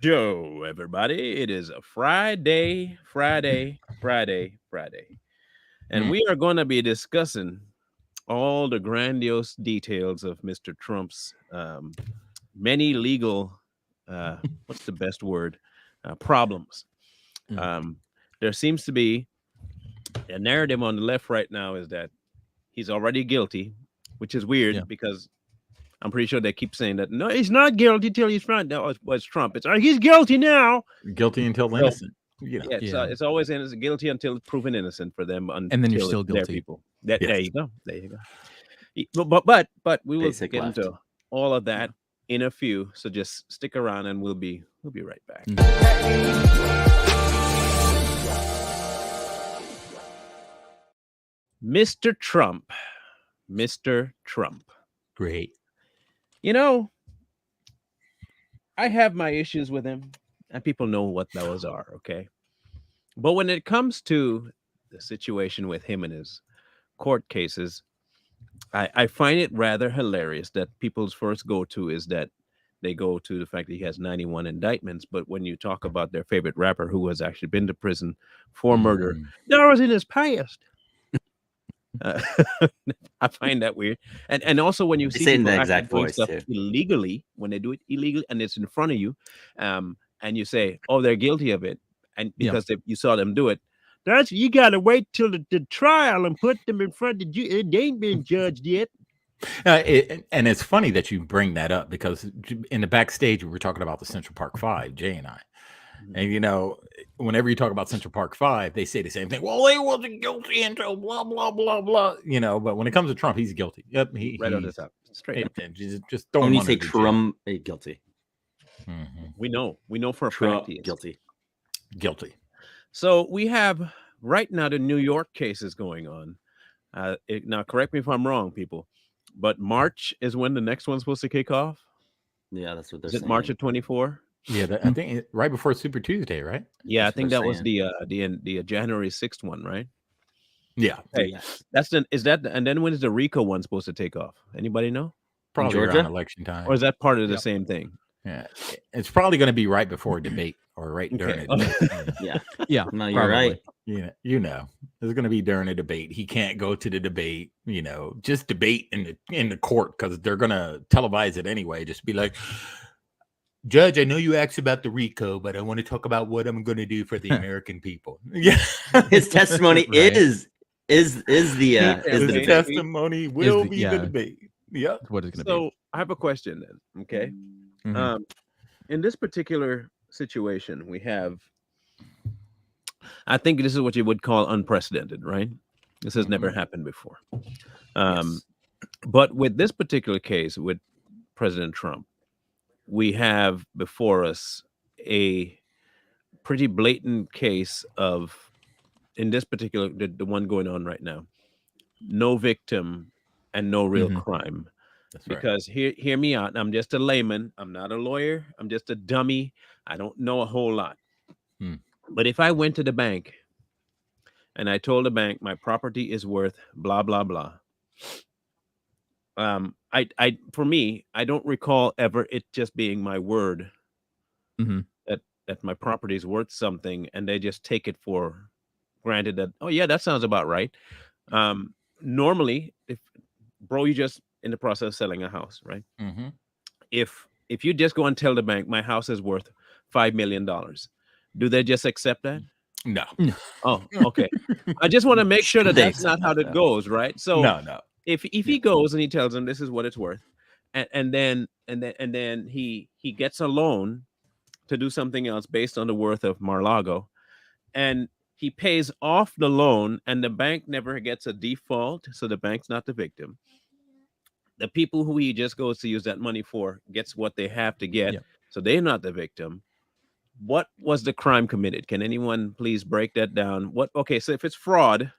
Joe, everybody. It is a Friday. And Mm. we are going to be discussing all the grandiose details of Mr. Trump's many legal, what's the best word, problems. Mm. Um, there seems to be a narrative on the left right now is that he's already guilty, which is Yeah. weird because I'm pretty sure they keep saying that, no, he's not guilty till he's found. That was Trump. It's, he's guilty now. Guilty until So innocent. You know. yeah, Yeah. it's always guilty until proven innocent for them And then you're until still their guilty. people. That there Yes. you go, there you go. But we will Basic get left. into all of that in a few. So just stick around, and we'll be right back. Mr. Trump, Mr. Trump. Great. You know, I have my issues with him, and people know what those are. Okay, but when it comes to the situation with him and his court cases, I find it rather hilarious that people's first go to is that they go to the fact that he has 91 indictments. But when you talk about their favorite rapper who has actually been to prison for murder, Mm. that was in his past. Uh, I find that weird. And also when you They see say it in people the actually exact doing voice stuff too. illegally, when they do it illegally and it's in front of you, and you say, oh, they're guilty of it. And Yeah. because you saw them do it, that's you got to wait till the trial and put them in front of you. They ain't been judged yet. And it's funny that you bring that up because in the backstage we were talking about the Central Park Five, Jay and I, and whenever you talk about Central Park Five, they say the same thing. Well, they wasn't guilty until blah blah blah blah. But when it comes to Trump, he's guilty. Yep, Right on the he's top, straight up. just throw When him you under say the jail. Trump, guilty. Mhm. We know for a fact Trump, he is guilty. Guilty. So we have right now the New York cases going on. Now, correct me if I'm wrong, people, but March is when the next one's supposed to kick off. Yeah, that's what they're Is it saying. March of 24? Yeah, I think right before Super Tuesday, right? Yeah, I That's what think they're that was saying. the January 6th one, right? Yeah, Hey, Yes. and then when is the RICO one supposed to take off? Anybody know? In probably around Georgia? election Or time. is that part of the Yep. same thing? Yeah, it's probably going to be right before a debate or right during Okay. a debate. Yeah. Yeah, No, you're probably. right. It's going to be during a debate. He can't go to the debate. Just debate in the court because they're going to televise it anyway. Just be like, Judge, I know you asked about the RICO, but I want to talk about what I'm going to do for the American people. Yeah, His testimony Right. is the His debate. testimony will be the yeah. debate. Yep. What it's going to So I have a question then. Okay. be. Mhm. In this particular situation, we have, I think this is what you would call unprecedented, right? This has never Mhm. happened before. Um, Yes. but with this particular case with President Trump, we have before us a pretty blatant case of, in this particular, the one going on right now, no victim and no real Mhm. crime. That's right. Because hear me out. I'm just a layman. I'm not a lawyer. I'm just a dummy. I don't know a whole lot. Hmm. But if I went to the bank and I told the bank my property is worth blah blah blah, for me, I don't recall ever it just being my word Mhm. that my property is worth something, and they just take it for granted that, oh yeah, that sounds about right. Normally, if bro, you just in the process of selling a house, right? Mm-hmm. If you just go and tell the bank my house is worth $5 million, do they just accept that? No. Oh, okay. I just want to make sure that They that's accept not how that, it though. goes, right? So No. if Yeah. he goes and he tells them this is what it's worth, and then he gets a loan to do something else based on the worth of Mar-a-Lago, and he pays off the loan, and the bank never gets a default, so the bank's not the victim. The people who he just goes to use that money for gets what they have to get, Yeah. so they're not the victim. What was the crime committed? Can anyone please break that down? What? Okay, so if it's fraud,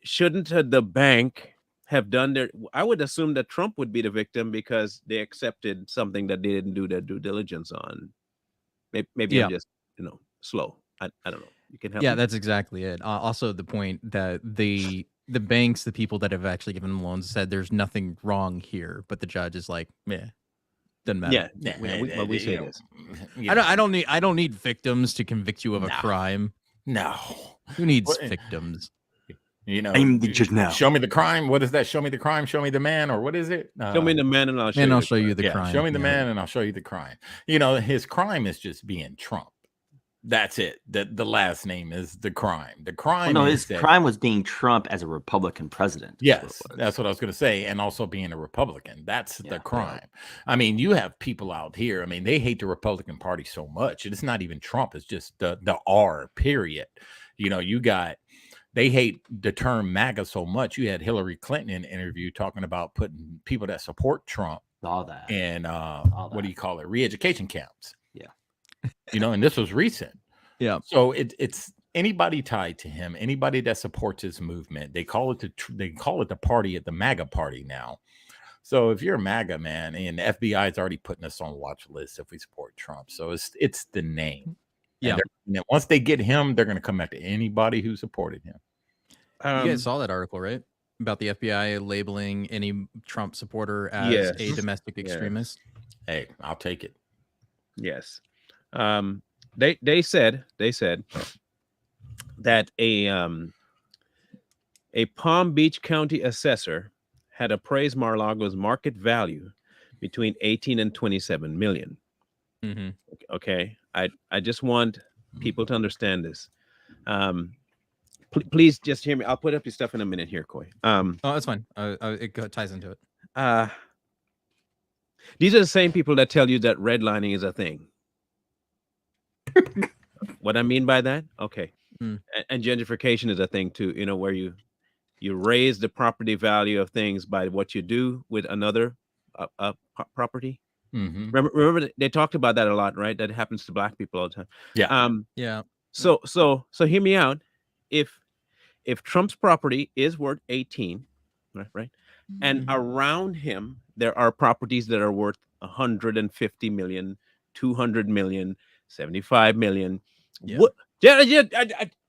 shouldn't the bank have done their? I would assume that Trump would be the victim because they accepted something that they didn't do their due diligence on. Maybe I'm Yeah. just slow. I don't know. You can help Yeah, me. that's exactly it. Also, the point that the banks, the people that have actually given them loans, said there's nothing wrong here, but the judge is like, yeah. Doesn't matter. We say this. I don't need victims to convict you of a crime. No. Who needs What- victims? You know, I'm the judge now. show me the crime. What is that? Show me the crime. Show me the man, or what is it? Show me the man, and I'll show And you. I'll the show you crime. the yeah, crime. show me the Yeah. man, and I'll show you the crime. You know, his crime is just being Trump. That's it. The last name is the crime. The crime. no, is his that- crime was being Trump as a Republican president. Yes, that's what I was going to say, and also being a Republican. That's the crime. I mean, you have people out here. I mean, they hate the Republican Party so much. It's not even Trump. It's just the R. Period. You know, they hate the term MAGA so much. You had Hillary Clinton in an interview talking about putting people that support Trump All that. in what do you call it? Re-education camps. Yeah. You know, and this was recent. Yeah. So it's anybody tied to him, anybody that supports his movement. They call it the party at the MAGA party now. So if you're a MAGA man, and the FBI is already putting us on watch lists if we support Trump, so it's the name. Yeah. And once they get him, they're going to come back to anybody who supported him. You guys saw that article, right? About the FBI labeling any Trump supporter as a domestic extremist. Hey, I'll take it. Yes. They said that a Palm Beach County assessor had appraised Mar-a-Lago's market value between 18 and 27 million. Mm-hmm. Okay. I just want people to understand this. Please just hear me. I'll put up your stuff in a minute here, Coy. Oh, that's fine. It ties into it. These are the same people that tell you that redlining is a thing. What I mean by that? Okay. And gentrification is a thing too, you know, where you raise the property value of things by what you do with another property. Mm-hmm. Remember they talked about that a lot, right? That happens to Black people all the time. Yeah. Yeah. So hear me out. If Trump's property is worth 18, right? And around him there are properties that are worth 150 million, 200 million, 75 million. Yeah. What,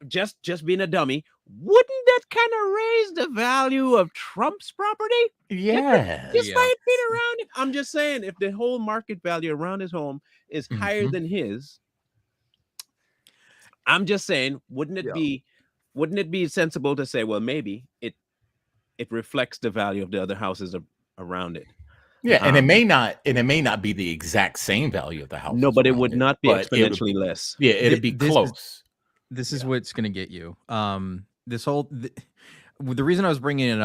just being a dummy, wouldn't that kind of raise the value of Trump's property? Yeah. Just by it being around it. I'm just saying, if the whole market value around his home is higher than his, I'm just saying, wouldn't it be sensible to say, well, maybe it reflects the value of the other houses around it? Yeah, and it may not be the exact same value of the house. No, but it would not be exponentially less. Yeah, it'd be close. This is what's going to get you. The reason I was bringing in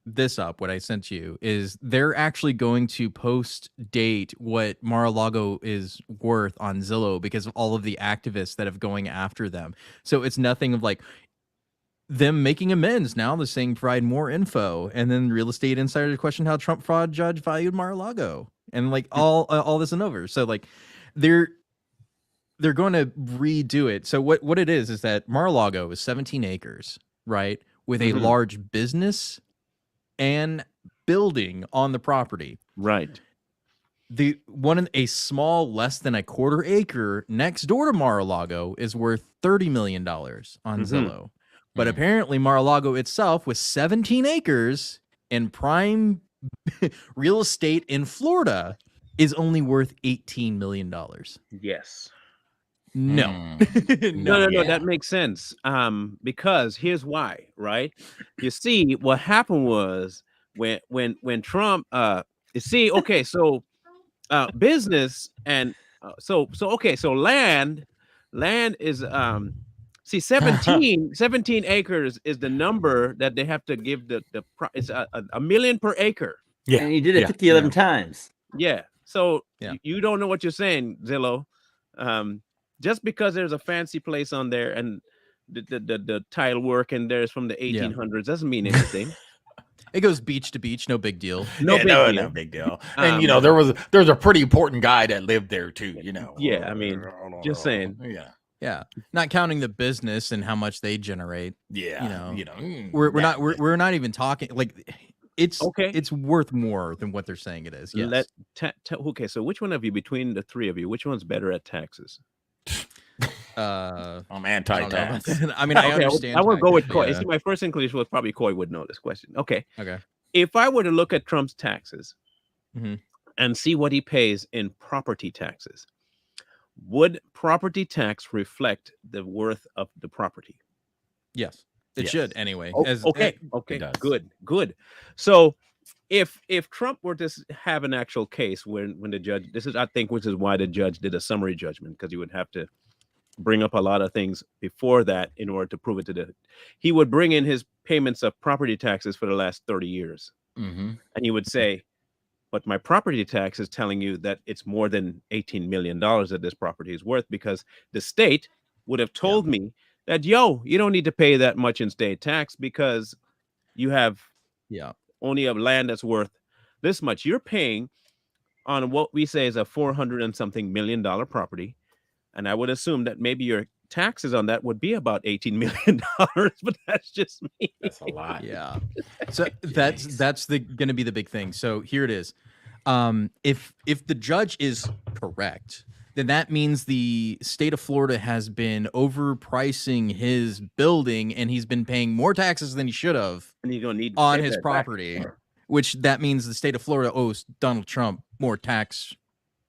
this up, what I sent you, is they're actually going to post date what Mar-a-Lago is worth on Zillow because of all of the activists that have going after them. So it's nothing of like them making amends. Now they're saying provide more info, and then Real Estate Insider questioned how Trump fraud judge valued Mar-a-Lago, and like all this and over. So like they're going to redo it. So what it is that Mar-a-Lago is 17 acres, right, with a large business and building on the property. Right. A small, less than a quarter acre next door to Mar-a-Lago is worth $30 million on Zillow. But apparently Mar-a-Lago itself, with 17 acres and prime real estate in Florida, is only worth $18 million. Yes. No. No, that makes sense. Because here's why, right? You see, what happened was when Trump business and so land is 17 acres is the number that they have to give it's a million per acre. Yeah. And he did it 11 times. Yeah. So Yeah. you don't know what you're saying, Zillow. Just because there's a fancy place on there and the tile work and there's from the 1800s doesn't mean anything. It goes beach to beach, no big deal. No big deal. And there's a pretty important guy that lived there too, you know. Yeah, I mean, just saying. Yeah. Not counting the business and how much they generate. Yeah. We're not even talking like it's okay. It's worth more than what they're saying it is. Yes. Okay, so which one of you, between the three of you, which one's better at taxes? I'm anti-tax. I mean, I understand. I will go with Coy. See, my first inclination was probably Coy would know this question. Okay. Okay. If I were to look at Trump's taxes, and see what he pays in property taxes. Would property tax reflect the worth of the property? Yes, it Yes. should anyway. Oh, As okay, It okay, does. good. So if Trump were to have an actual case when the judge, this is I think which is why the judge did a summary judgment, because he would have to bring up a lot of things before that in order to prove it to the. He would bring in his payments of property taxes for the last 30 years, Mm-hmm. and he would say, but my property tax is telling you that it's more than $18 million that this property is worth, because the state would have told me that, yo, you don't need to pay that much in state tax because you have yeah, only a land that's worth this much. You're paying on what we say is a 400 and something $million property. And I would assume that maybe your taxes on that would be about $18 million, but that's just me. That's a lot. yeah. So that's going to be the big thing. So here it is. If the judge is correct, then that means the state of Florida has been overpricing his building, and he's been paying more taxes than he should have And you don't need to on pay his that back. property, which that means the state of Florida owes Donald Trump more tax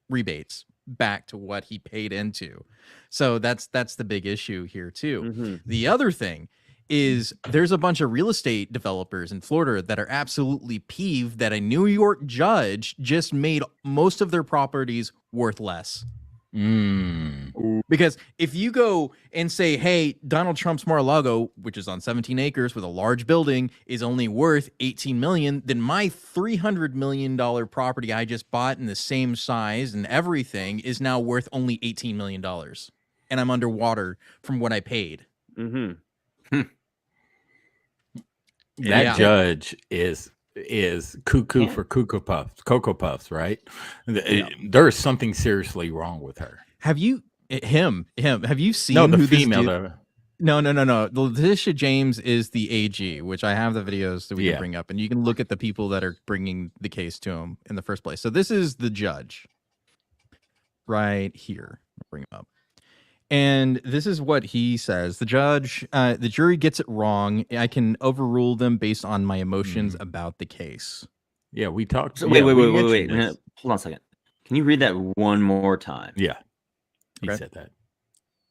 rebates back to what he paid into. So that's the big issue here too. Mhm. The other thing is there's a bunch of real estate developers in Florida that are absolutely peeved that a New York judge just made most of their properties worth less. Because if you go and say, hey, Donald Trump's Mar-a-Lago, which is on 17 acres with a large building, is only worth 18 million, then my $300 million property I just bought in the same size and everything is now worth only $18 million. And I'm underwater from what I paid. Mhm. That Yeah. judge is cuckoo for Cocoa Puffs, right? There's something seriously wrong with her. Have you have you seen No, the who this female. dude- No. Letitia James is the AG, which I have the videos that we can bring up, and you can look at the people that are bringing the case to him in the first place. So this is the judge right here. I'll bring him up. And this is what he says. The judge, the jury gets it wrong. I can overrule them based on my emotions about the case. Yeah, we talked. So, yeah, we wait. mentioned this. Hold on a second. Can you read that one more time? Yeah, he Okay. said that.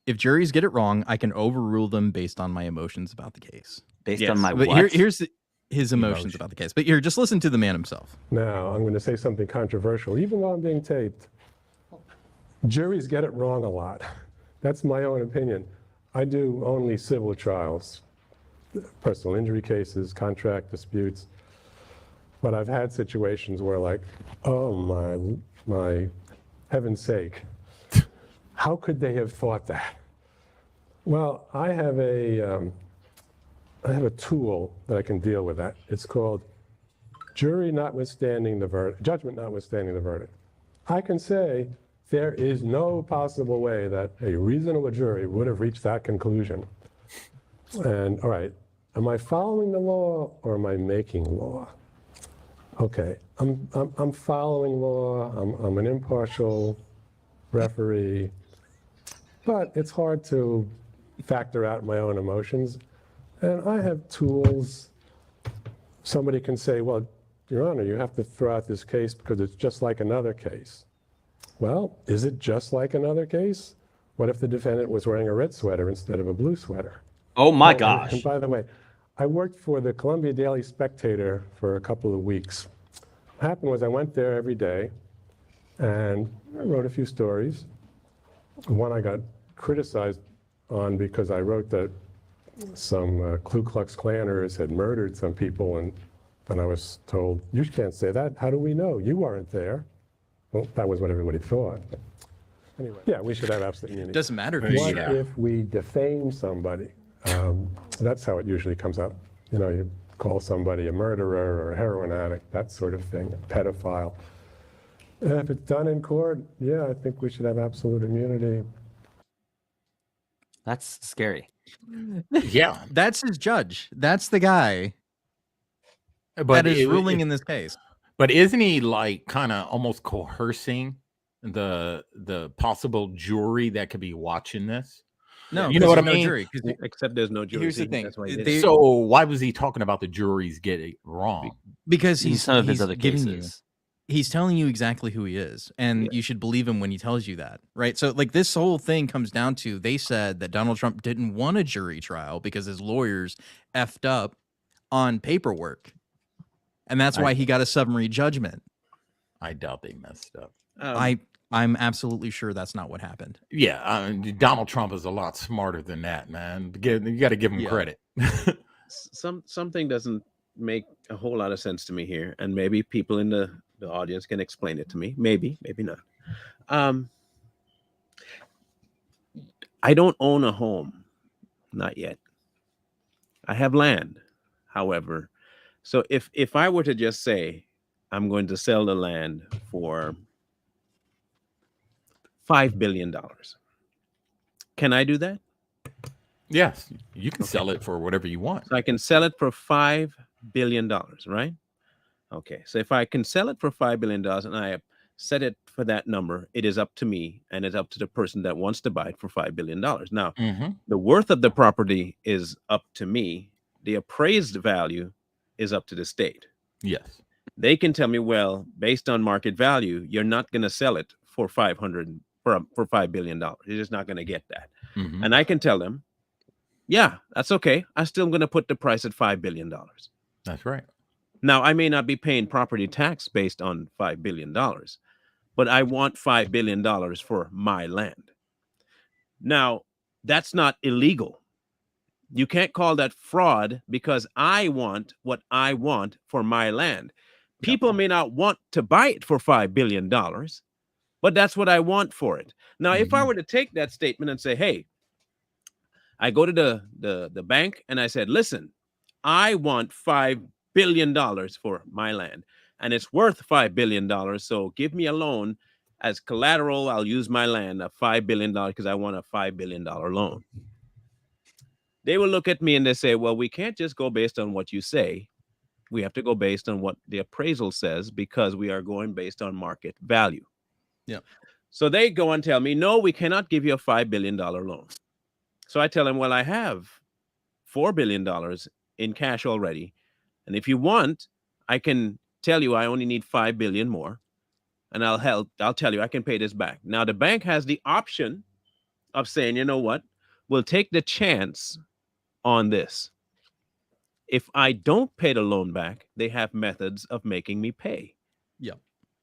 If juries get it wrong, I can overrule them based on my emotions about the case. Based Yes. on my But what? here's his emotions Emotion. about the case. But here, just listen to the man himself. Now, I'm going to say something controversial, even though I'm being taped. Juries get it wrong a lot. That's my own opinion. I do only civil trials, personal injury cases, contract disputes. But I've had situations where, like, oh my heaven's sake, how could they have thought that? Well, I have a tool that I can deal with that. It's called judgment notwithstanding the verdict. I can say there is no possible way that a reasonable jury would have reached that conclusion. And all right, am I following the law or am I making law? Okay, I'm following law. I'm an impartial referee, but it's hard to factor out my own emotions. And I have tools. Somebody can say, well, Your Honor, you have to throw out this case because it's just like another case. Well, is it just like another case? What if the defendant was wearing a red sweater instead of a blue sweater? Oh my And gosh. by the way, I worked for the Columbia Daily Spectator for a couple of weeks. What happened was I went there every day and I wrote a few stories. One I got criticized on because I wrote that some Ku Klux Klanners had murdered some people, and then I was told, you can't say that. How do we know? You weren't there. Well, that was what everybody thought. Anyway, yeah, we should have absolute immunity. Doesn't matter. What Yeah. if we defame somebody? That's how it usually comes up. You know, you call somebody a murderer or a heroin addict, that sort of thing, a pedophile. And if it's done in court, yeah, I think we should have absolute immunity. That's scary. Yeah, That's his judge. That's the guy but that is ruling in this case. But isn't he like kind of almost coercing the possible jury that could be watching this? No, You know what I there's no mean? jury, 'cause Except there's no jury. Here's the See, thing. that's why he did They- it. So why was he talking about the juries getting it wrong? because In he's some of his he's other giving cases. he's telling you exactly who he is, and you should believe him when he tells you that, right? So like this whole thing comes down to, they said that Donald Trump didn't want a jury trial because his lawyers effed up on paperwork, and that's why he got a summary judgment. I doubt they messed up. I'm absolutely sure that's not what happened. Yeah, Donald Trump is a lot smarter than that, man. You got to give him credit. Something doesn't make a whole lot of sense to me here, and maybe people in the audience can explain it to me. Maybe not. I don't own a home, not yet. I have land, however. So if I were to just say I'm going to sell the land for $5 billion, can I do that? Yes, you can sell it for whatever you want. So I can sell it for $5 billion, right? Okay, so if I can sell it for $5 billion and I set it for that number, it is up to me, and it's up to the person that wants to buy it for $5 billion. Now, the worth of the property is up to me. The appraised value is up to the state. Yes. They can tell me, well, based on market value, you're not going to sell it for $5 billion. You're just not going to get that. And I can tell them, yeah, that's okay. I'm still going to put the price at $5 billion. That's right. Now, I may not be paying property tax based on $5 billion, but I want $5 billion for my land. Now, that's not illegal. You can't call that fraud because I want what I want for my land. People may not want to buy it for $5 billion, but that's what I want for it. Now, if I were to take that statement and say, hey, I go to the bank and I said, listen, I want $5 billion for my land, and it's worth $5 billion. So give me a loan as collateral. I'll use my land of $5 billion because I want a $5 billion loan. They will look at me and they say, well, we can't just go based on what you say. We have to go based on what the appraisal says because we are going based on market value. Yeah. So they go and tell me, no, we cannot give you a $5 billion loan. So I tell them, well, I have $4 billion in cash already. And if you want, I can tell you I only need 5 billion more, and I'll tell you I can pay this back. Now the bank has the option of saying, you know what, we'll take the chance on this. If I don't pay the loan back, they have methods of making me pay. Yeah.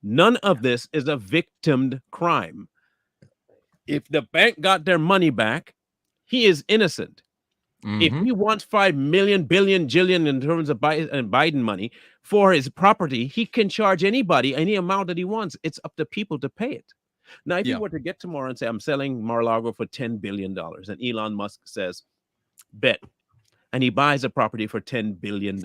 None of this is a victimed crime. If the bank got their money back, he is innocent. If he wants 5 million, billion, jillion in terms of Biden money for his property, he can charge anybody any amount that he wants. It's up to people to pay it. Now, if you were to get tomorrow and say, I'm selling Mar-a-Lago for $10 billion, and Elon Musk says, bet, and he buys a property for $10 billion,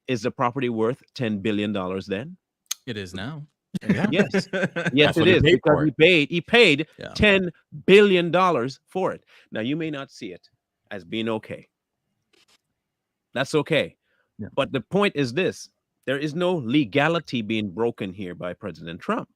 is the property worth $10 billion then? It is now. Yeah. Yes, yes, it is, because he paid $10 billion for it. Now, you may not see it as being okay. That's okay. Yeah. But the point is this: there is no legality being broken here by President Trump.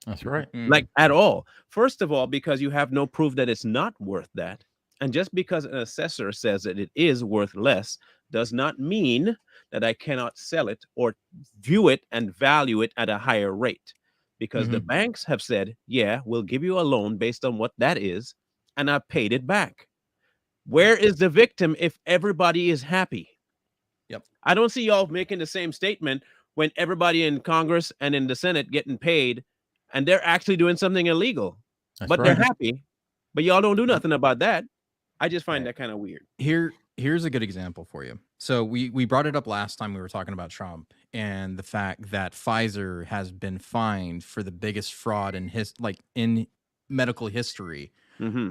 That's right. Like at all. First of all, because you have no proof that it's not worth that. And just because an assessor says that it is worth less does not mean that I cannot sell it or view it and value it at a higher rate. Because the banks have said, yeah, we'll give you a loan based on what that is, and I paid it back. Where is the victim if everybody is happy? Yep. I don't see y'all making the same statement when everybody in Congress and in the Senate getting paid and they're actually doing something illegal. They're happy, but y'all don't do nothing about that. I just find that kind of weird. Here's a good example for you. So we brought it up last time we were talking about Trump and the fact that Pfizer has been fined for the biggest fraud in medical history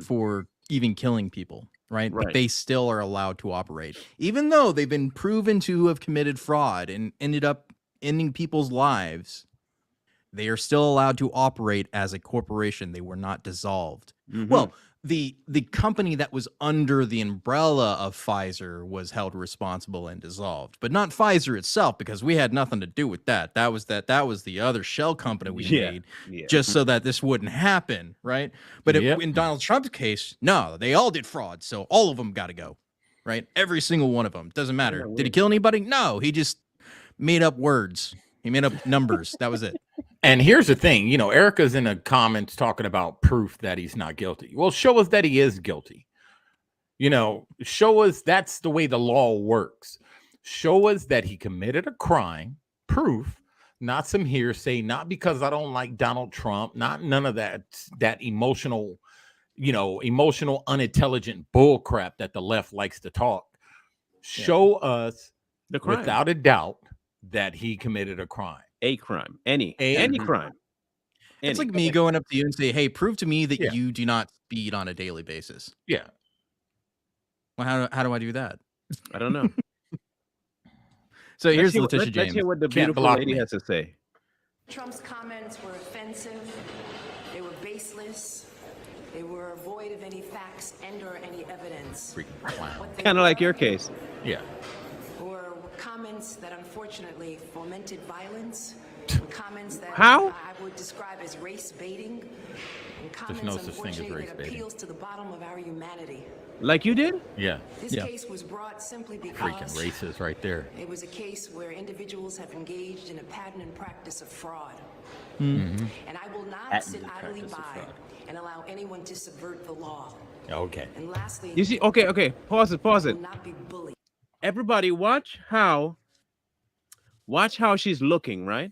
for even killing people. Right? But they still are allowed to operate, even though they've been proven to have committed fraud and ended up ending people's lives. They are still allowed to operate as a corporation. They were not dissolved. Well, the company that was under the umbrella of Pfizer was held responsible and dissolved, but not Pfizer itself, because we had nothing to do with that. That was the other shell company we made just so that this wouldn't happen, right? But in Donald Trump's case, no, they all did fraud, so all of them got to go, right? Every single one of them. Doesn't matter. Did he kill anybody? No, he just made up words. He made up numbers. That was it. And here's the thing, you know, Erica's in the comments talking about proof that he's not guilty. Well, show us that he is guilty. You know, show us that's the way the law works. Show us that he committed a crime, proof, not some hearsay, not because I don't like Donald Trump, not none of that emotional, emotional, unintelligent bull crap that the left likes to talk. Show us The crime. without a doubt that he committed a crime. A crime. Any Mhm. crime. It's Any. like me going up to you and say, "Hey, prove to me that Yeah. you do not speed on a daily basis." Yeah. Well, how do I do that? I don't know. So here's Let's Letitia Let's James. hear what the Can't beautiful block lady me. has to say. Trump's comments were offensive, they were baseless, they were void of any facts and or any evidence. Freaking clown. What they Kind of like were your case. Yeah. were comments that unfortunately fomented violence, comments that How? I would describe as race baiting, and There's comments no such thing as unfortunately race that baiting. appeals to the bottom of our humanity. Like you did? Yeah. This Yeah. case was brought simply Freaking because racist right there. it was a case where individuals have engaged in a pattern and practice of fraud. Mm-hmm. And I will not Pattern sit and idly practice of by fraud. and allow anyone to subvert the law. Okay. And lastly, You see? Okay. Pause it. I will It. not be bullied. Everybody, watch how she's looking. Right.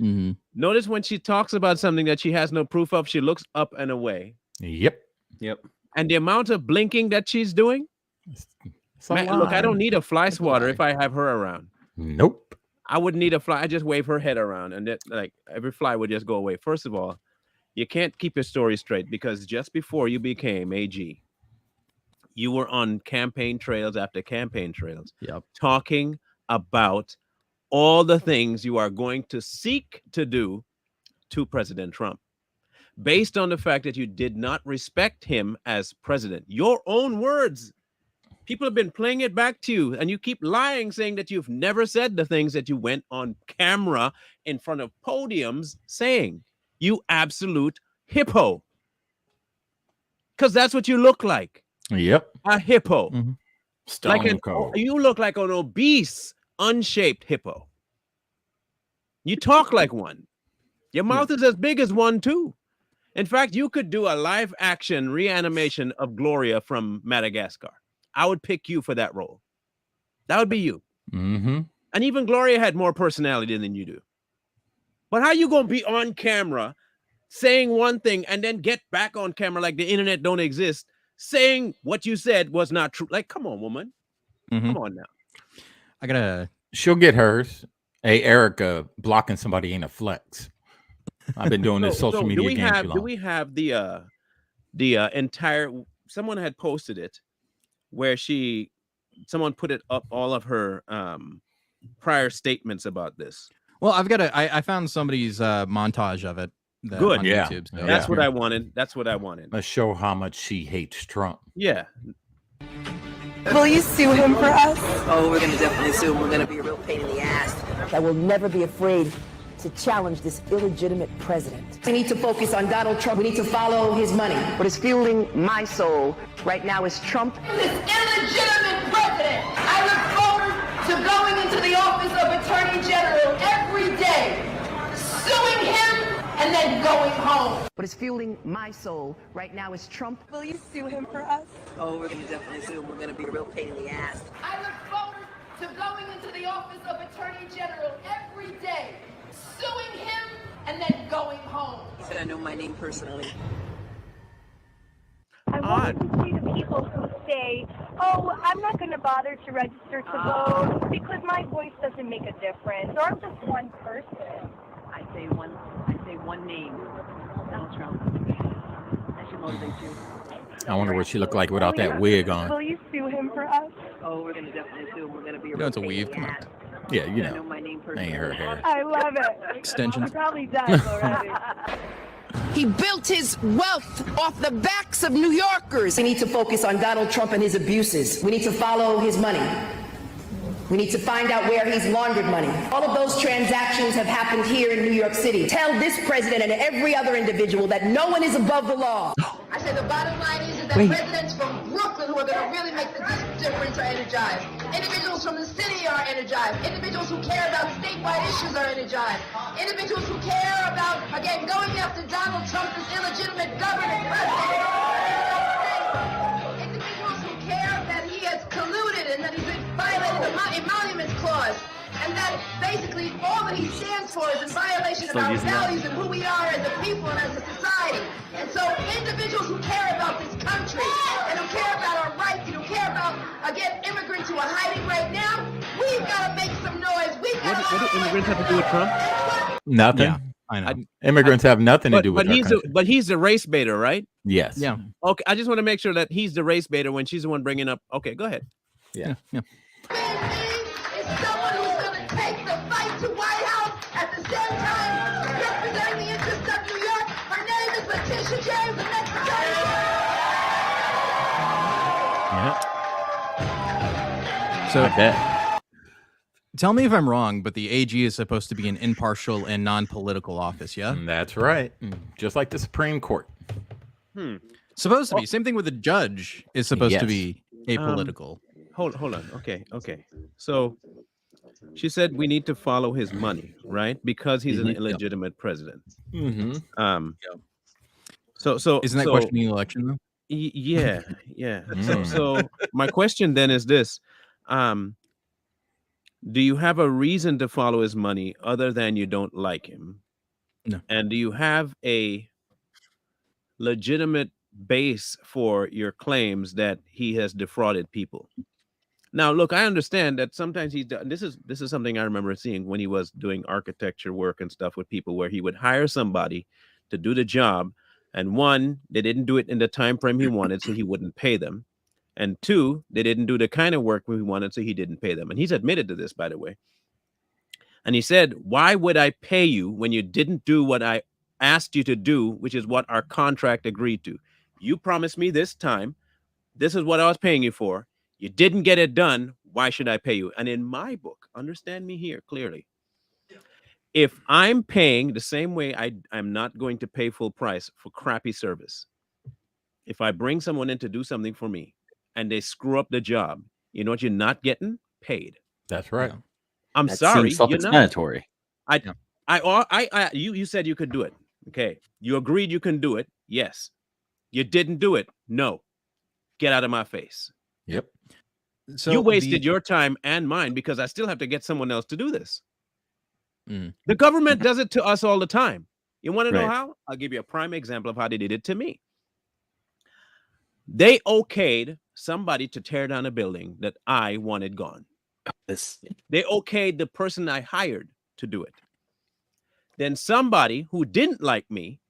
Mm-hmm. Notice when she talks about something that she has no proof of, she looks up and away. Yep. Yep. And the amount of blinking that she's doing. It's a Man, look, I lie. don't need a fly It's a swatter lie. if I have her around. Nope. I wouldn't need a fly. I just wave her head around, and that, like, every fly would just go away. First of all, you can't keep your story straight because just before you became AG, you were on campaign trails after campaign trails, Yep. talking about all the things you are going to seek to do to President Trump, based on the fact that you did not respect him as president. Your own words. People have been playing it back to you, and you keep lying, saying that you've never said the things that you went on camera in front of podiums saying. You absolute hippo. Because that's what you look like, Yep. a hippo. Mhm. Stone Like cold. you look like an obese, unshaped hippo. You talk like one. Your mouth is as big as one, too. In fact, you could do a live action reanimation of Gloria from Madagascar. I would pick you for that role. That would be you. Mm-hmm. And even Gloria had more personality than you do. But how you gonna be on camera saying one thing and then get back on camera like the internet don't exist, saying what you said was not true? Like, come on, woman. Mhm. Come on now. I gotta. She'll get hers. Hey, Erica, blocking somebody ain't a flex. I've been doing this social media game too long. Do we have the entire? Someone had posted it where someone put it up, all of her prior statements about this. Well, I found somebody's montage of it. Good. On Yeah. YouTube, so Yeah. That's what I wanted. That's what I wanted. Let's show how much she hates Trump. Yeah. Will you sue him for us? Oh, we're gonna definitely sue him. We're gonna be a real pain in the ass. I will never be afraid to challenge this illegitimate president. We need to focus on Donald Trump. We need to follow his money. What is fueling my soul right now is Trump. This illegitimate president. I look forward to going into the office of Attorney General every day, suing him, and then going home. What is fueling my soul right now is Trump. Will you sue him for us? Oh, we're gonna definitely sue him. We're gonna be a real pain in the ass. I look forward to going into the office of Attorney General every day, suing him, and then going home. He said I know my name personally. I want to see the people who say, oh, I'm not going to bother to register to vote because my voice doesn't make a difference, or I'm just one person. I say one name. Donald Trump. That should motivate you. I wonder what she looked like without that wig on. Will you sue him for us? Oh, we're gonna definitely sue him. We're gonna be a You know real it's a pain in weave. the Come on. ass. Yeah, you I know know. my name Ain't personally. her hair. I love it. Extension. He probably does already. He built his wealth off the backs of New Yorkers. We need to focus on Donald Trump and his abuses. We need to follow his money. We need to find out where he's laundered money. All of those transactions have happened here in New York City. Tell this president and every other individual that no one is above the law. I say the bottom line is that residents from Brooklyn who are going to really make the difference are energized. Individuals from the city are energized. Individuals who care about statewide issues are energized. Individuals who care about, again, going after Donald Trump as illegitimate governing president. Individuals who care that he has colluded and that he's violated the emoluments clause. And that basically all that he stands for is in violation of our values and who we are as a people and as a society. And so individuals who care about this country and who care about our rights and who care about, again, immigrants who are hiding right now, we've got to make some noise. What do immigrants have to do with Trump? Nothing. Yeah, I know. Immigrants have nothing to do with but he's the race baiter, right? Yes. Yeah. Okay, I just want to make sure that he's the race baiter when she's the one bringing up. Okay, go ahead. Yeah. Is someone who's going to take the fight to White House at the same time representing the interests of New York. Her name is Letitia James, and that's So tell me if I'm wrong, but the AG is supposed to be an impartial and non-political office, yeah? that's right. Just like the Supreme Court. Supposed to be. Same thing with the judge is supposed to be apolitical. Hold on. Okay. So she said we need to follow his money, right? Because he's an illegitimate president. So isn't that questioning the election though? Yeah. So my question then is this: do you have a reason to follow his money other than you don't like him? No. And do you have a legitimate base for your claims that he has defrauded people? Now, look, I understand that sometimes he's done. This is something I remember seeing when he was doing architecture work and stuff with people, where he would hire somebody to do the job, and one, they didn't do it in the time frame he wanted, so he wouldn't pay them, and two, they didn't do the kind of work he wanted, so he didn't pay them. And he's admitted to this, by the way. And he said, "Why would I pay you when you didn't do what I asked you to do, which is what our contract agreed to? You promised me this time. This is what I was paying you for. You didn't get it done. Why should I pay you?" And in my book, understand me here clearly. If I'm paying the same way, I'm not going to pay full price for crappy service. If I bring someone in to do something for me and they screw up the job, you know what you're not getting? Paid. That's right. Yeah. I'm That sorry. seems self-explanatory. You said you could do it. Okay. You agreed you can do it. Yes. You didn't do it. No. Get out of my face. Yep. So you wasted your time and mine because I still have to get someone else to do this. Mm. The government does it to us all the time. You want to know Right. how? I'll give you a prime example of how they did it to me. They okayed somebody to tear down a building that I wanted gone. They okayed the person I hired to do it. Then somebody who didn't like me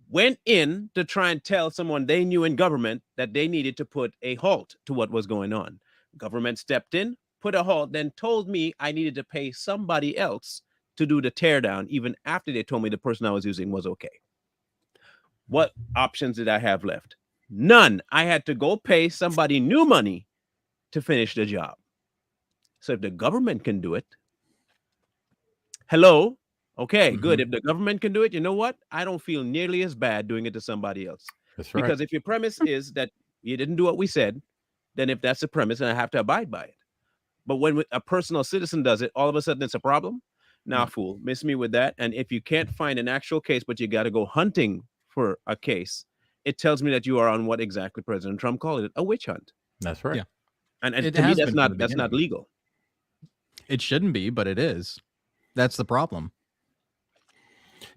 went in to try and tell someone they knew in government that they needed to put a halt to what was going on. Government stepped in, put a halt, then told me I needed to pay somebody else to do the teardown, even after they told me the person I was using was okay. What options did I have left? None. I had to go pay somebody new money to finish the job. So if the government can do it, hello? Okay, good. If the government can do it, you know what? I don't feel nearly as bad doing it to somebody else. That's right. Because if your premise is that you didn't do what we said, then if that's the premise, then I have to abide by it. But when a personal citizen does it, all of a sudden it's a problem. Now, fool, miss me with that. And if you can't find an actual case, but you got to go hunting for a case, it tells me that you are on what exactly President Trump called it, a witch hunt. That's right. Yeah. And It to me, has that's been not from the beginning. legal. It shouldn't be, but it is. That's the problem.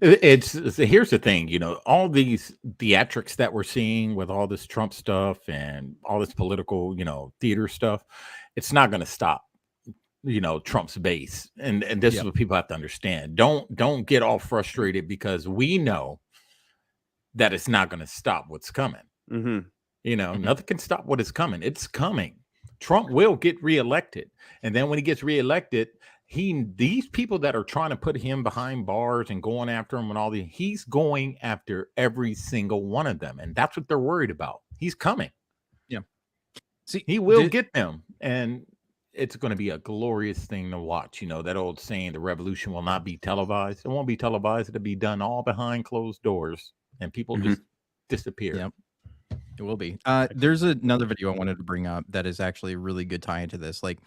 It's here's the thing, you know, all these theatrics that we're seeing with all this Trump stuff and all this political, you know, theater stuff, it's not going to stop, you know, Trump's base. And this is what people have to understand. Don't get all frustrated because we know that it's not going to stop what's coming. You know, nothing can stop what is coming. It's coming. Trump will get reelected. And then when he gets reelected, these people that are trying to put him behind bars and going after him and all these, he's going after every single one of them. And that's what they're worried about. He's coming. Yeah. See, he will get them. And it's going to be a glorious thing to watch. You know, that old saying, the revolution will not be televised. It won't be televised. It'll be done all behind closed doors and people just disappear. Yep. It will be. There's another video I wanted to bring up that is actually a really good tie into this. Like,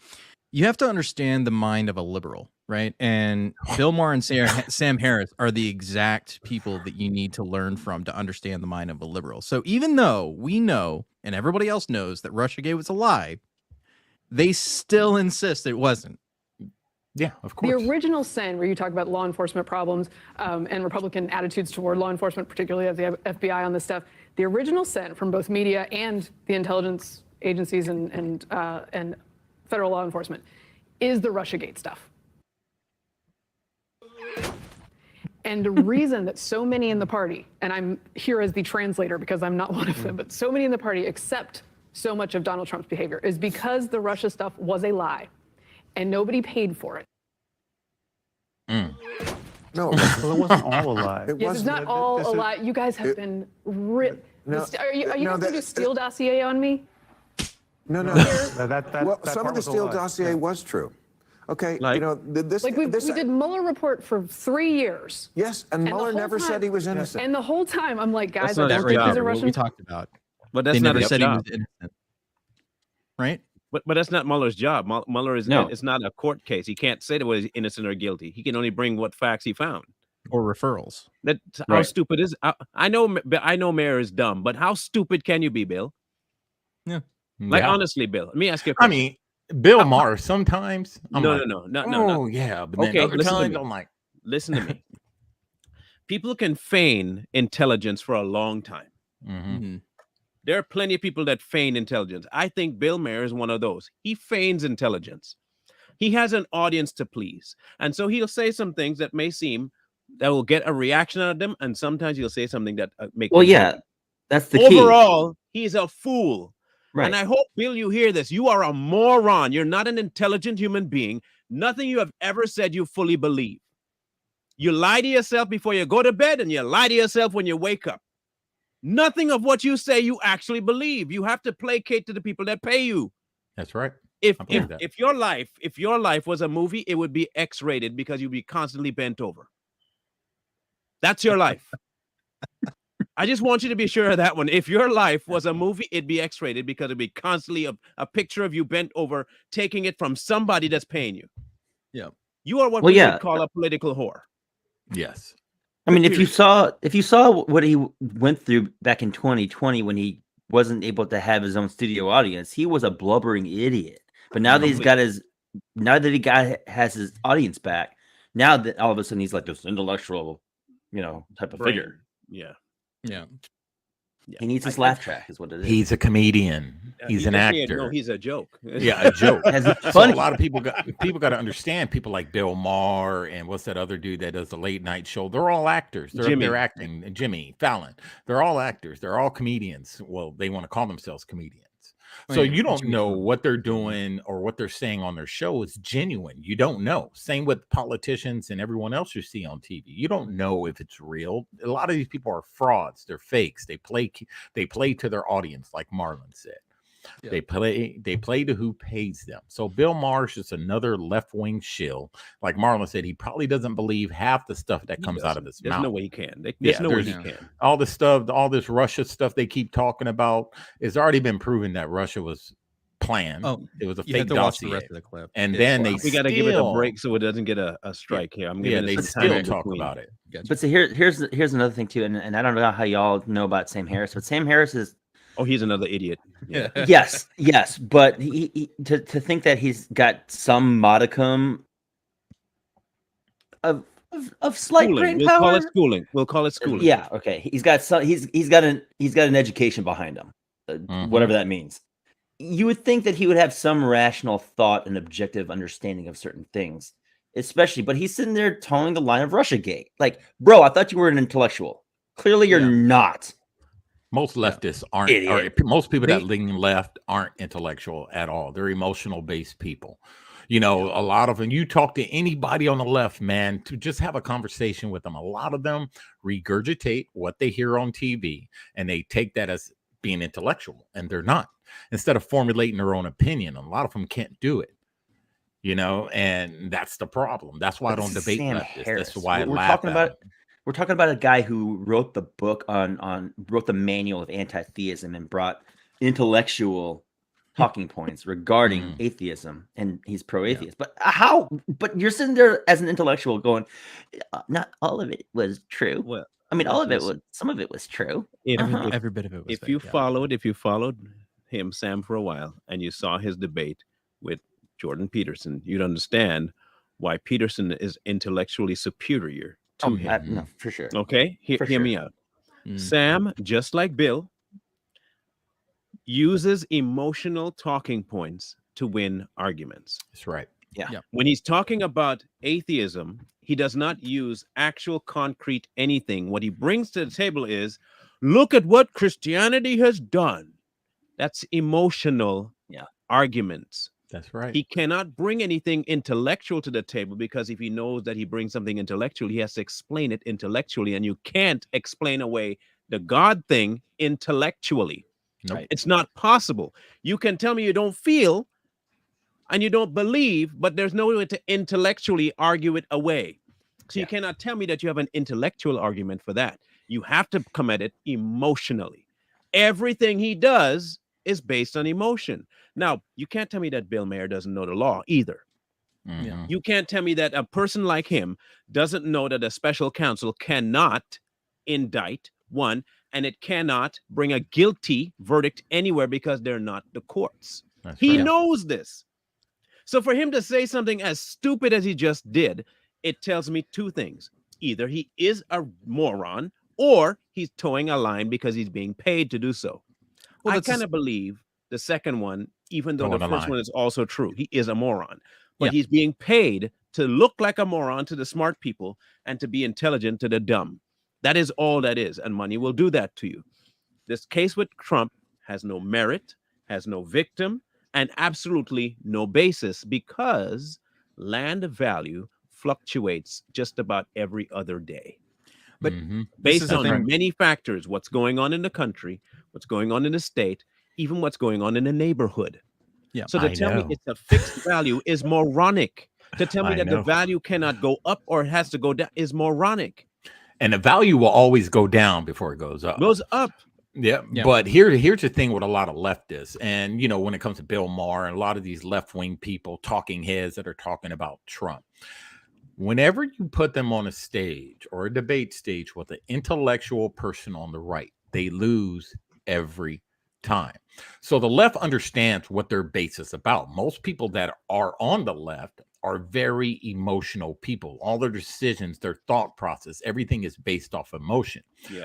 you have to understand the mind of a liberal, right? And Bill Maher and Sam Harris are the exact people that you need to learn from to understand the mind of a liberal. So even though we know, and everybody else knows, that Russiagate was a lie, they still insist it wasn't. Yeah, of course. The original sin, where you talk about law enforcement problems and Republican attitudes toward law enforcement, particularly of the FBI on this stuff, the original sin from both media and the intelligence agencies and federal law enforcement is the Russiagate stuff. And the reason that so many in the party, and I'm here as the translator because I'm not one of them, but so many in the party accept so much of Donald Trump's behavior is because the Russia stuff was a lie and nobody paid for it. No, well, it wasn't all a lie. Yes, it's not all a lie. You guys have been ripped. Are you going to do Steele dossier on me? No. Well, some of the Steele dossier was true. Okay, Like- you know, this... Like we this, did Mueller report for 3 years. Yes, and the Mueller whole never said he was time- innocent. And the whole time, I'm like, guys, That's I not don't his think job. he's a What Russian. we talked about. But that's They not never his said he job. was innocent. Right? But that's not Mueller's job. Mueller is No. it's not a court case. He can't say that he's innocent or guilty. He can only bring what facts he found. Or referrals. That how Right. stupid is I know Mayor is dumb, but how stupid can you be, Bill? Like Yeah. honestly, Bill. Let me ask you a I question. mean, Bill Maher, sometimes I'm no, like, no. oh, yeah. But then Okay, other listen to times me. I'm like, Listen to me. People can feign intelligence for a long time. mhm. There are plenty of people that feign intelligence. I think Bill Maher is one of those. He feigns intelligence. He has an audience to please. And so he'll say some things that may seem that will get a reaction out of them. And sometimes he'll say something that make Well, them yeah, happy. that's the key. Overall, he's a fool. Right. And I hope, Bill, you hear this. You are a moron. You're not an intelligent human being. Nothing you have ever said you fully believe. You lie to yourself before you go to bed, and you lie to yourself when you wake up. Nothing of what you say you actually believe. You have to placate to the people that pay you. That's right. If I believe that. if your life was a movie, it would be X-rated because you'd be constantly bent over. That's your life. I just want you to be sure of that one. If your life was a movie, it'd be X-rated because it'd be constantly a picture of you bent over, taking it from somebody that's paying you. Yeah. You are what Well, we yeah. would call a political whore. Yes. I mean, if you Period. saw what he went through back in 2020 when he wasn't able to have his own studio audience, he was a blubbering idiot. But now that has his audience back, now that all of a sudden he's like this intellectual, type of Brain. figure. Yeah. Yeah. He needs his laugh track, is what it is. He's a comedian. He's an You're saying, actor. No, he's a joke. Yeah, a joke. Has it So funny. a lot of people got to understand people like Bill Maher and what's that other dude that does the late night show? They're all actors. Jimmy. They're acting. And Jimmy Fallon. They're all actors. They're all comedians. Well, they want to call themselves comedians. So Yeah, you don't Jimmy know Fallon. what they're doing or what they're saying on their show is genuine. You don't know. Same with politicians and everyone else you see on TV. You don't know if it's real. A lot of these people are frauds. They're fakes. They play to their audience, like Marlon said. Yeah. They play to who pays them. So Bill Maher's just another left-wing shill. Like Marlon said, he probably doesn't believe half the stuff that comes out of his There's mouth. no way he can. There's Yeah, no way he there's- can. All this stuff, all this Russia stuff they keep talking about, it's already been proven that Russia was planned. Oh, It was a You have fake to watch the dossier. rest of the clip. And It's then wild. they We got to give it a still- break so it doesn't get a strike here. I'm Yeah, giving they it some time still in talk between. about it. Gotcha. But so here's another thing too, and I don't know how y'all know about Sam Harris, but Sam Harris is Oh, he's another idiot. Yeah. yes, but he to think that he's got some modicum of slight Schooling. brain We'll power. call it schooling. We'll call it schooling. Yeah, okay. He's got an education behind him, whatever that means. You would think that he would have some rational thought and objective understanding of certain things, especially. But he's sitting there towing the line of Russiagate. Like, bro, I thought you were an intellectual. Clearly, you're not. Most leftists aren't, Idiot. or most people that lean left aren't intellectual at all. They're emotional based people. A lot of them, you talk to anybody on the left, man, to just have a conversation with them. A lot of them regurgitate what they hear on TV and they take that as being intellectual, and they're not. Instead of formulating their own opinion, a lot of them can't do it. And that's the problem. That's why I don't debate Sam leftists. Harris. That's why I We're laugh talking at about them. We're talking about a guy who wrote the book wrote the manual of anti-theism and brought intellectual talking points regarding atheism, and he's pro-atheist. But But you're sitting there as an intellectual going, not all of it was true. Well, I mean, all of it listen, was. Some of it was true. Every bit of it was if fake, you yeah. followed him, Sam, for a while, and you saw his debate with Jordan Peterson, you'd understand why Peterson is intellectually superior to him. No, for sure. Okay, hear me out. Sam, just like Bill, uses emotional talking points to win arguments. That's right. Yeah. When he's talking about atheism, he does not use actual concrete anything. What he brings to the table is, look at what Christianity has done. That's emotional arguments. That's right. He cannot bring anything intellectual to the table, because if he knows that he brings something intellectual, he has to explain it intellectually, and you can't explain away the God thing intellectually. Nope. It's not possible. You can tell me you don't feel and you don't believe, but there's no way to intellectually argue it away. So you cannot tell me that you have an intellectual argument for that. You have to come at it emotionally. Everything he does is based on emotion. Now, you can't tell me that Bill Maher doesn't know the law either. You can't tell me that a person like him doesn't know that a special counsel cannot indict one, and it cannot bring a guilty verdict anywhere because they're not the courts. He knows this. So for him to say something as stupid as he just did, it tells me two things. Either he is a moron, or he's towing a line because he's being paid to do so. Well, I kind of believe the second one, even though the first one is also true. He is a moron, but he's being paid to look like a moron to the smart people and to be intelligent to the dumb. That is all that is, and money will do that to you. This case with Trump has no merit, has no victim, and absolutely no basis, because land value fluctuates just about every other day. But based on many factors, what's going on in the country, what's going on in the state, even what's going on in the neighborhood. So to tell me it's a fixed value is moronic. To tell me that the value cannot go up or it has to go down is moronic. And the value will always go down before it goes up. Goes up. Yeah. But here's the thing with a lot of leftists, and when it comes to Bill Maher and a lot of these left-wing people, talking heads that are talking about Trump, whenever you put them on a stage or a debate stage with an intellectual person on the right, they lose every time. So the left understands what their base is about. Most people that are on the left are very emotional people. All their decisions, their thought process, everything is based off emotion.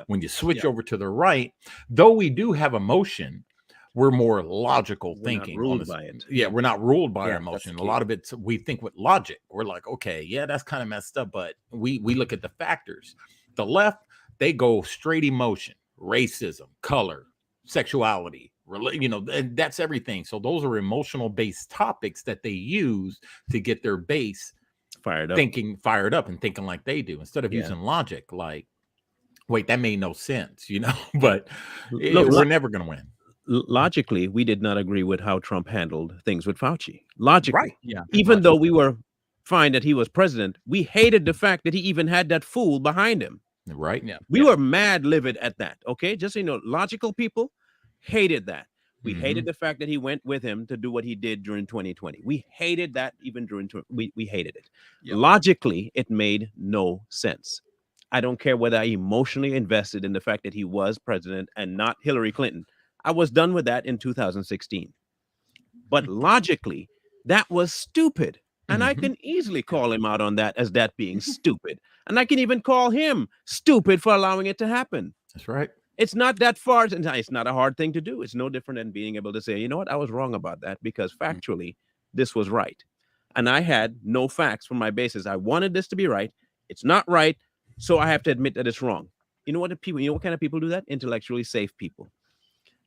When you switch over to the right, though we do have emotion, we're more logical thinking. Not ruled by it. We're not ruled by our emotion. A lot of it, we think with logic. We're like, okay, that's kind of messed up, but we look at the factors. The left, they go straight emotion, racism, color, sexuality, and that's everything. So those are emotional based topics that they use to get their base fired up and thinking like they do, instead of using logic. Like, wait, that made no sense, but we're never going to win. Logically, we did not agree with how Trump handled things with Fauci. Logically, even though we were fine that he was president, we hated the fact that he even had that fool behind him. We were mad livid at that. Okay, just so you know, logical people hated that. We hated the fact that he went with him to do what he did during 2020. We hated that even during we hated it. Logically, it made no sense. I don't care whether I emotionally invested in the fact that he was president and not Hillary Clinton. I was done with that in 2016. But logically, that was stupid. And I can easily call him out on that as that being stupid. And I can even call him stupid for allowing it to happen. That's right. It's not that far. It's not a hard thing to do. It's no different than being able to say, you know what, I was wrong about that because factually this was right. And I had no facts for my basis. I wanted this to be right. It's not right. So I have to admit that it's wrong. You know what kind of people do that? Intellectually safe people.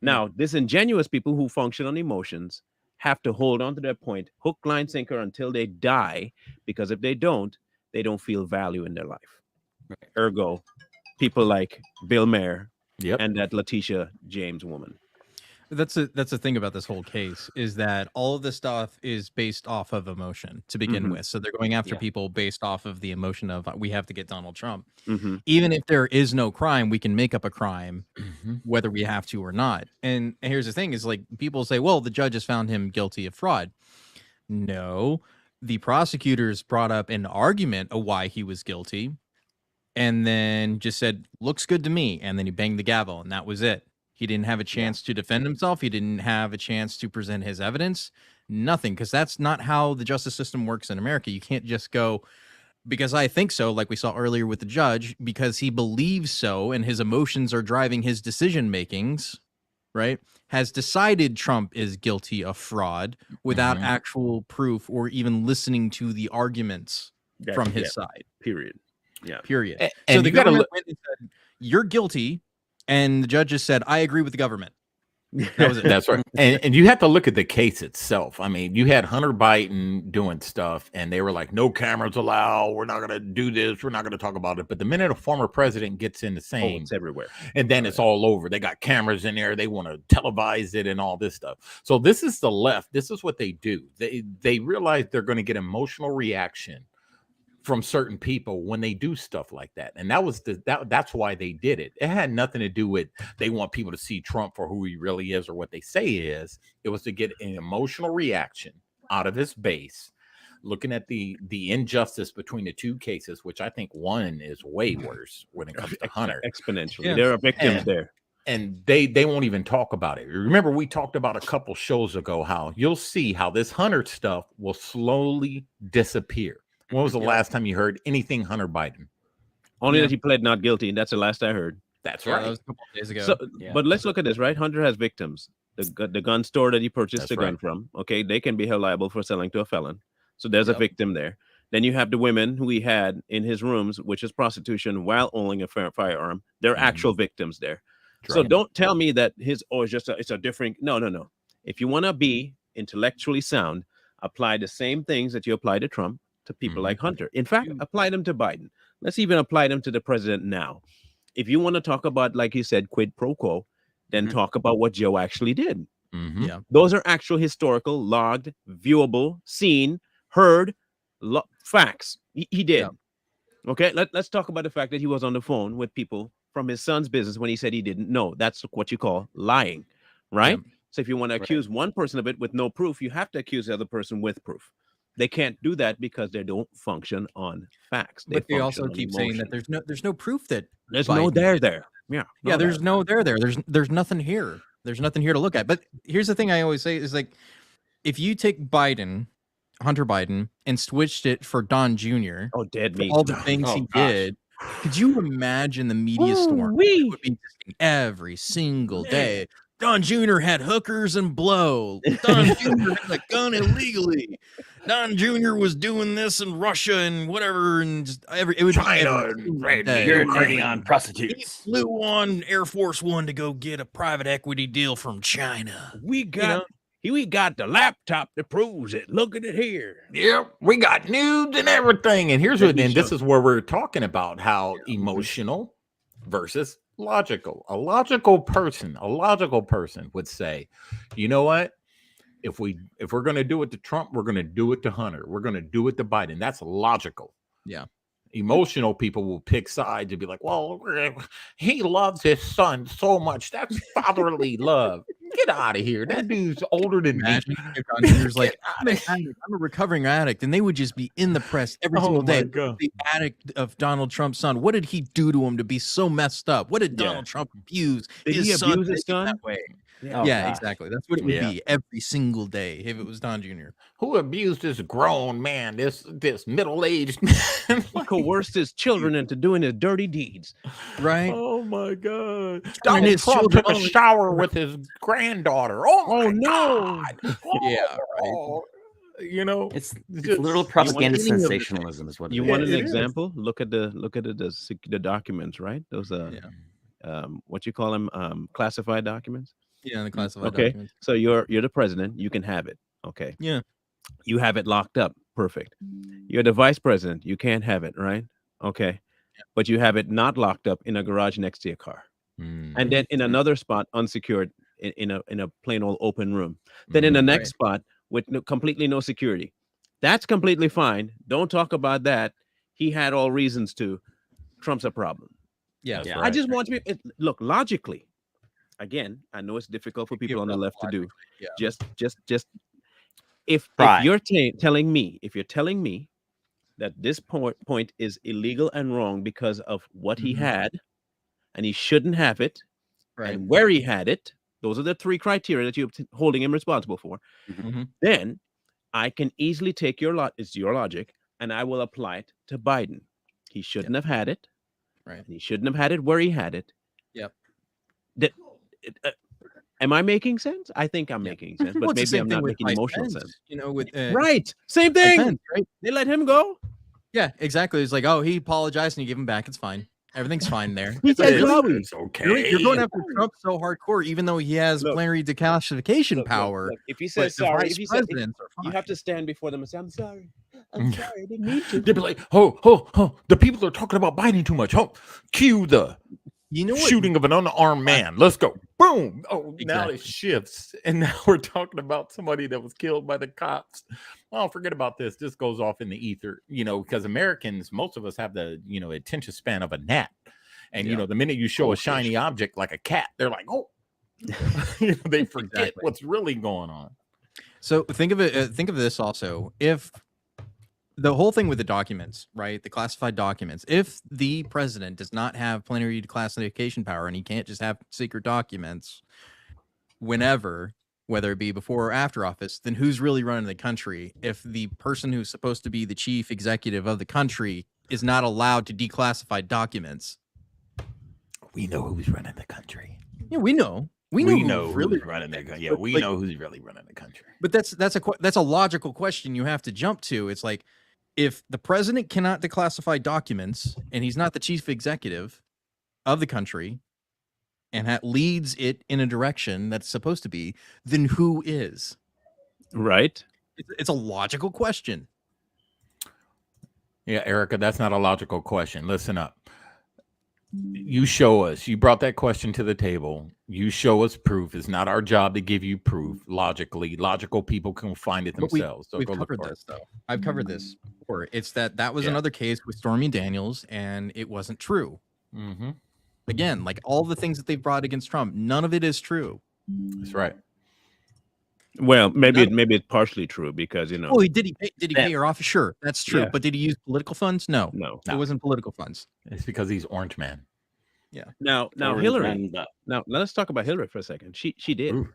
Now, disingenuous people who function on emotions have to hold on to their point, hook, line, sinker until they die, because if they don't feel value in their life. Ergo, people like Bill Maher and that Letitia James woman. That's the thing about this whole case is that all of this stuff is based off of emotion to begin with. So they're going after people based off of the emotion of we have to get Donald Trump. Even if there is no crime, we can make up a crime whether we have to or not. And here's the thing is like people say, well, the judge has found him guilty of fraud. No, the prosecutors brought up an argument of why he was guilty and then just said, looks good to me. And then he banged the gavel and that was it. He didn't have a chance to defend himself. He didn't have a chance to present his evidence. Nothing, because that's not how the justice system works in America. You can't just go, because I think so, like we saw earlier with the judge, because he believes so and his emotions are driving his decision makings, right? Has decided Trump is guilty of fraud without actual proof or even listening to the arguments from his side. Period. Yeah. Period. And so the you gotta government went and said, you're guilty. And the judge just said, I agree with the government. That was it. That's right. And you have to look at the case itself. I mean, you had Hunter Biden doing stuff and they were like, no cameras allowed. We're not going to do this. We're not going to talk about it. But the minute a former president gets in the same, it's everywhere. And then it's all over. They got cameras in there. They want to televise it and all this stuff. So this is the left. This is what they do. They realize they're going to get emotional reaction from certain people when they do stuff like that. And that was that's why they did it. It had nothing to do with they want people to see Trump for who he really is or what they say he is. It was to get an emotional reaction out of his base, looking at the injustice between the two cases, which I think one is way worse when it comes to Hunter. Exponentially. There are victims there. And they won't even talk about it. Remember, we talked about a couple shows ago how you'll see how this Hunter stuff will slowly disappear. When was the last time you heard anything Hunter Biden? Only that he pled not guilty, and that's the last I heard. That's right. That was a couple of days ago. So, but let's look at this, right? Hunter has victims. The gun store that he purchased the gun from, okay, they can be held liable for selling to a felon. So there's a victim there. Then you have the women who he had in his rooms, which is prostitution while owning a firearm. There are actual victims there. So don't tell me that it's just it's a different. No. If you want to be intellectually sound, apply the same things that you apply to Trump to people like Hunter. In fact, apply them to Biden. Let's even apply them to the president now. If you want to talk about, like you said, quid pro quo, then talk about what Joe actually did. Yeah, those are actual historical, logged, viewable, seen, heard facts. He did. Yeah. Okay, let's talk about the fact that he was on the phone with people from his son's business when he said he didn't know. That's what you call lying, right? Yeah. So if you want to accuse one person of it with no proof, you have to accuse the other person with proof. They can't do that because they don't function on facts. But they also keep saying that there's no proof that there's no there. Yeah. There's no there. There's nothing here. There's nothing here to look at. But here's the thing I always say is like, if you take Hunter Biden, and switched it for Don Jr. Dead meat. All the things he did. Could you imagine the media storm? It would be every single day. Don Jr. had hookers and blow. Don Jr. had a gun illegally. Don Jr. was doing this in Russia and whatever, and just it would China urinating on prostitutes. He flew on Air Force One to go get a private equity deal from China. We got the laptop that proves it. Look at it here. Yep, we got nudes and everything. And here's what. And this is where we're talking about how emotional versus logical. A logical person would say, you know what? If we're going to do it to Trump, we're going to do it to Hunter. We're going to do it to Biden. That's logical. Yeah. Emotional people will pick sides and be like, well, he loves his son so much. That's fatherly love. Get out of here. That dude's older than me. There's like, I'm a recovering addict. And they would just be in the press every single day. The addict of Donald Trump's son. What did he do to him to be so messed up? What did Donald Trump abuse? Did he abuse his son that way? Yeah, exactly. That's what it would be every single day if it was Don Jr. Who abused this grown man, this middle-aged man? He coerced his children into doing his dirty deeds. Right? Oh my God. Donald Trump took a shower with his granddaughter. Oh no. Yeah, right. You know, it's literal propaganda sensationalism is what you want an example. Look at the documents, right? Those what you call them, classified documents. Yeah, the classified documents. So you're the president, you can have it. Okay. Yeah. You have it locked up. Perfect. You're the vice president, you can't have it, right? Okay. Yeah. But you have it not locked up in a garage next to your car. And then in another spot, unsecured in a plain old open room. Then in the next spot with completely no security. That's completely fine. Don't talk about that. He had all reasons to. Trump's a problem. Yeah, Yeah. I just want to be look logically. Again, I know it's difficult for people on the left to do. Yeah. Just if you're telling me that this point is illegal and wrong because of what he had, and he shouldn't have it, and where he had it, those are the three criteria that you're holding him responsible for. Then I can easily take it's your logic, and I will apply it to Biden. He shouldn't have had it, right? And he shouldn't have had it where he had it. Yep. Am I making sense? I think I'm making sense, but maybe I'm not making emotional sense. You know, with right, same thing. Pence, right? They let him go. Yeah, exactly. It's like, oh, he apologized and you give him back. It's fine. Everything's fine there. It's okay. You're going after Trump so hardcore, even though he has plenary declassification power. Look, if he says sorry, you have to stand before them and say, "I'm sorry. I'm sorry. I didn't mean to." They'd be like, "Oh, the people are talking about Biden too much. Oh, cue the shooting of an unarmed man. Let's go. Boom. Oh, now it shifts, and now we're talking about somebody that was killed by the cops. Oh, forget about this. This goes off in the ether, because Americans, most of us have the, attention span of a gnat. And, the minute you show a shiny object like a cat, they're like, oh, they forget what's really going on. So think of it. Think of this also. If the whole thing with the documents, right, the classified documents, if the president does not have plenary declassification power and he can't just have secret documents whenever, whether it be before or after office, then who's really running the country if the person who's supposed to be the chief executive of the country is not allowed to declassify documents? We know who's running the country. Yeah, we know. We know who's really running the country. Yeah, we know who's really running the country. But that's a logical question you have to jump to. It's like, if the president cannot declassify documents and he's not the chief executive of the country and leads it in a direction that's supposed to be, then who is? Right. It's a logical question. Yeah, Erica, that's not a logical question. Listen up. You show us. You brought that question to the table. You show us proof. It's not our job to give you proof. Logical people can find it themselves. We've covered this, though. I've covered this before. It's that was another case with Stormy Daniels, and it wasn't true. Again, like all the things that they've brought against Trump, none of it is true. That's right. Well, maybe it's partially true because Oh, did he pay her off? Sure, that's true. Yeah. But did he use political funds? No, it wasn't political funds. It's because he's Orange Man. Yeah. Now Hillary. Now let's talk about Hillary for a second. She did. Ooh.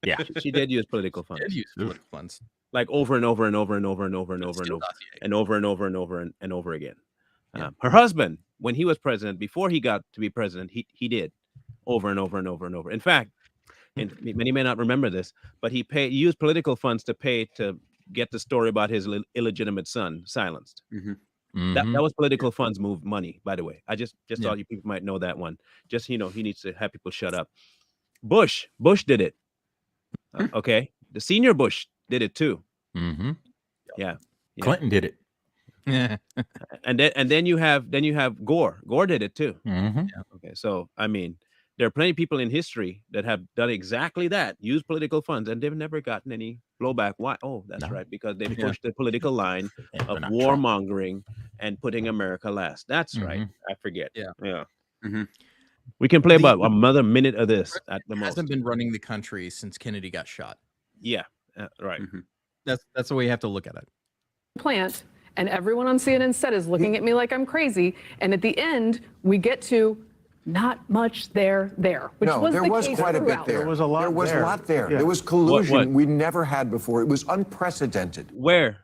Yeah, she did use political funds. Did use political funds like over and over and over and over and over and over and over and over and over and over and over again. Yeah. Her husband, when he was president, before he got to be president, he did over and over and over and over. In fact. And many may not remember this, but he used political funds to get the story about his illegitimate son silenced. That was political funds moved money, by the way. I just thought you people might know that one. Just he needs to have people shut up. Bush did it. Okay, the senior Bush did it too. Yeah. Clinton did it. Yeah. and then you have Gore. Gore did it too. Yeah. Okay, so I mean. There are plenty of people in history that have done exactly that, used political funds, and they've never gotten any blowback. Why? Oh, that's right, because they pushed the political line of warmongering and putting America last. That's right. I forget. Yeah. We can play about another minute of this at the most. Hasn't been running the country since Kennedy got shot. Yeah, right. That's the way you have to look at it. Plant, and everyone on CNN set is looking at me like I'm crazy, and at the end we get to. Not much there. Which no, was there the was case quite a bit throughout. there. There was a lot. There was there. a lot there. Yeah. There was collusion What? we never had before. It was unprecedented. Where?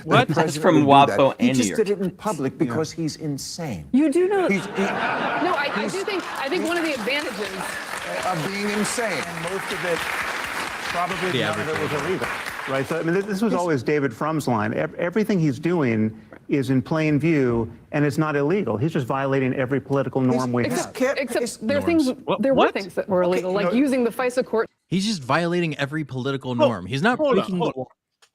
What? That's from WAPO He and New just York. did it in public because he's insane. You do know. No, I think one of the advantages of being insane. And most of it, probably none of it was illegal, right? So I mean, this was always David Frum's line. Everything he's doing is in plain view, and it's not illegal. He's just violating every political norm we have. except there were things that were illegal, like using the FISA court. He's just violating every political norm. He's not breaking the law.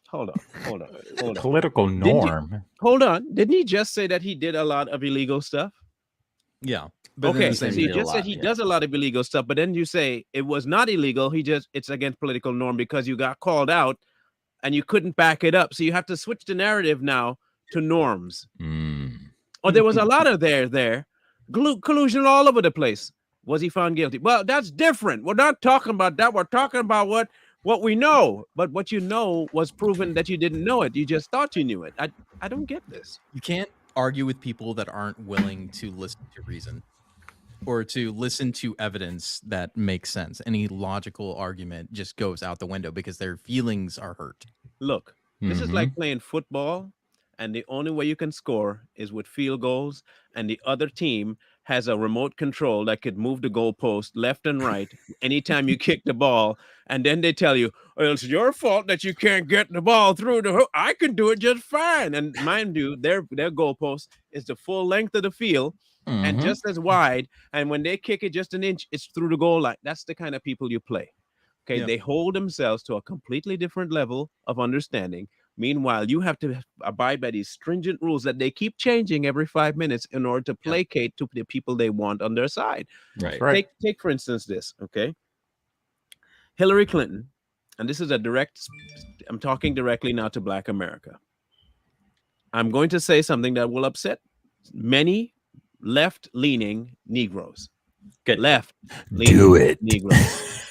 Hold on. Political norm. Hold on. Didn't he just say that he did a lot of illegal stuff? Yeah. But then Okay, the so same you did a just said lot, he yeah. does a lot of illegal stuff, but then you say it was not illegal. It's against political norm because you got called out and you couldn't back it up. So you have to switch the narrative now to norms. Or there was a lot of there. Collusion all over the place. Was he found guilty? Well, that's different. We're not talking about that. We're talking about what we know. But what you know was proven that you didn't know it. You just thought you knew it. I don't get this. You can't argue with people that aren't willing to listen to reason or to listen to evidence that makes sense. Any logical argument just goes out the window because their feelings are hurt. Look, this is like playing football, and the only way you can score is with field goals, and the other team has a remote control that could move the goalpost left and right anytime you kick the ball, and then they tell you, well, it's your fault that you can't get the ball through the hook. I can do it just fine. And mind you, their goalpost is the full length of the field and just as wide, and when they kick it just an inch, it's through the goal line. That's the kind of people you play. Okay, they hold themselves to a completely different level of understanding. Meanwhile, you have to abide by these stringent rules that they keep changing every 5 minutes in order to placate to the people they want on their side. Right. Take for instance this, okay? Hillary Clinton, and this is I'm talking directly now to Black America. I'm going to say something that will upset many left-leaning Negroes. Good. Left-leaning Negroes.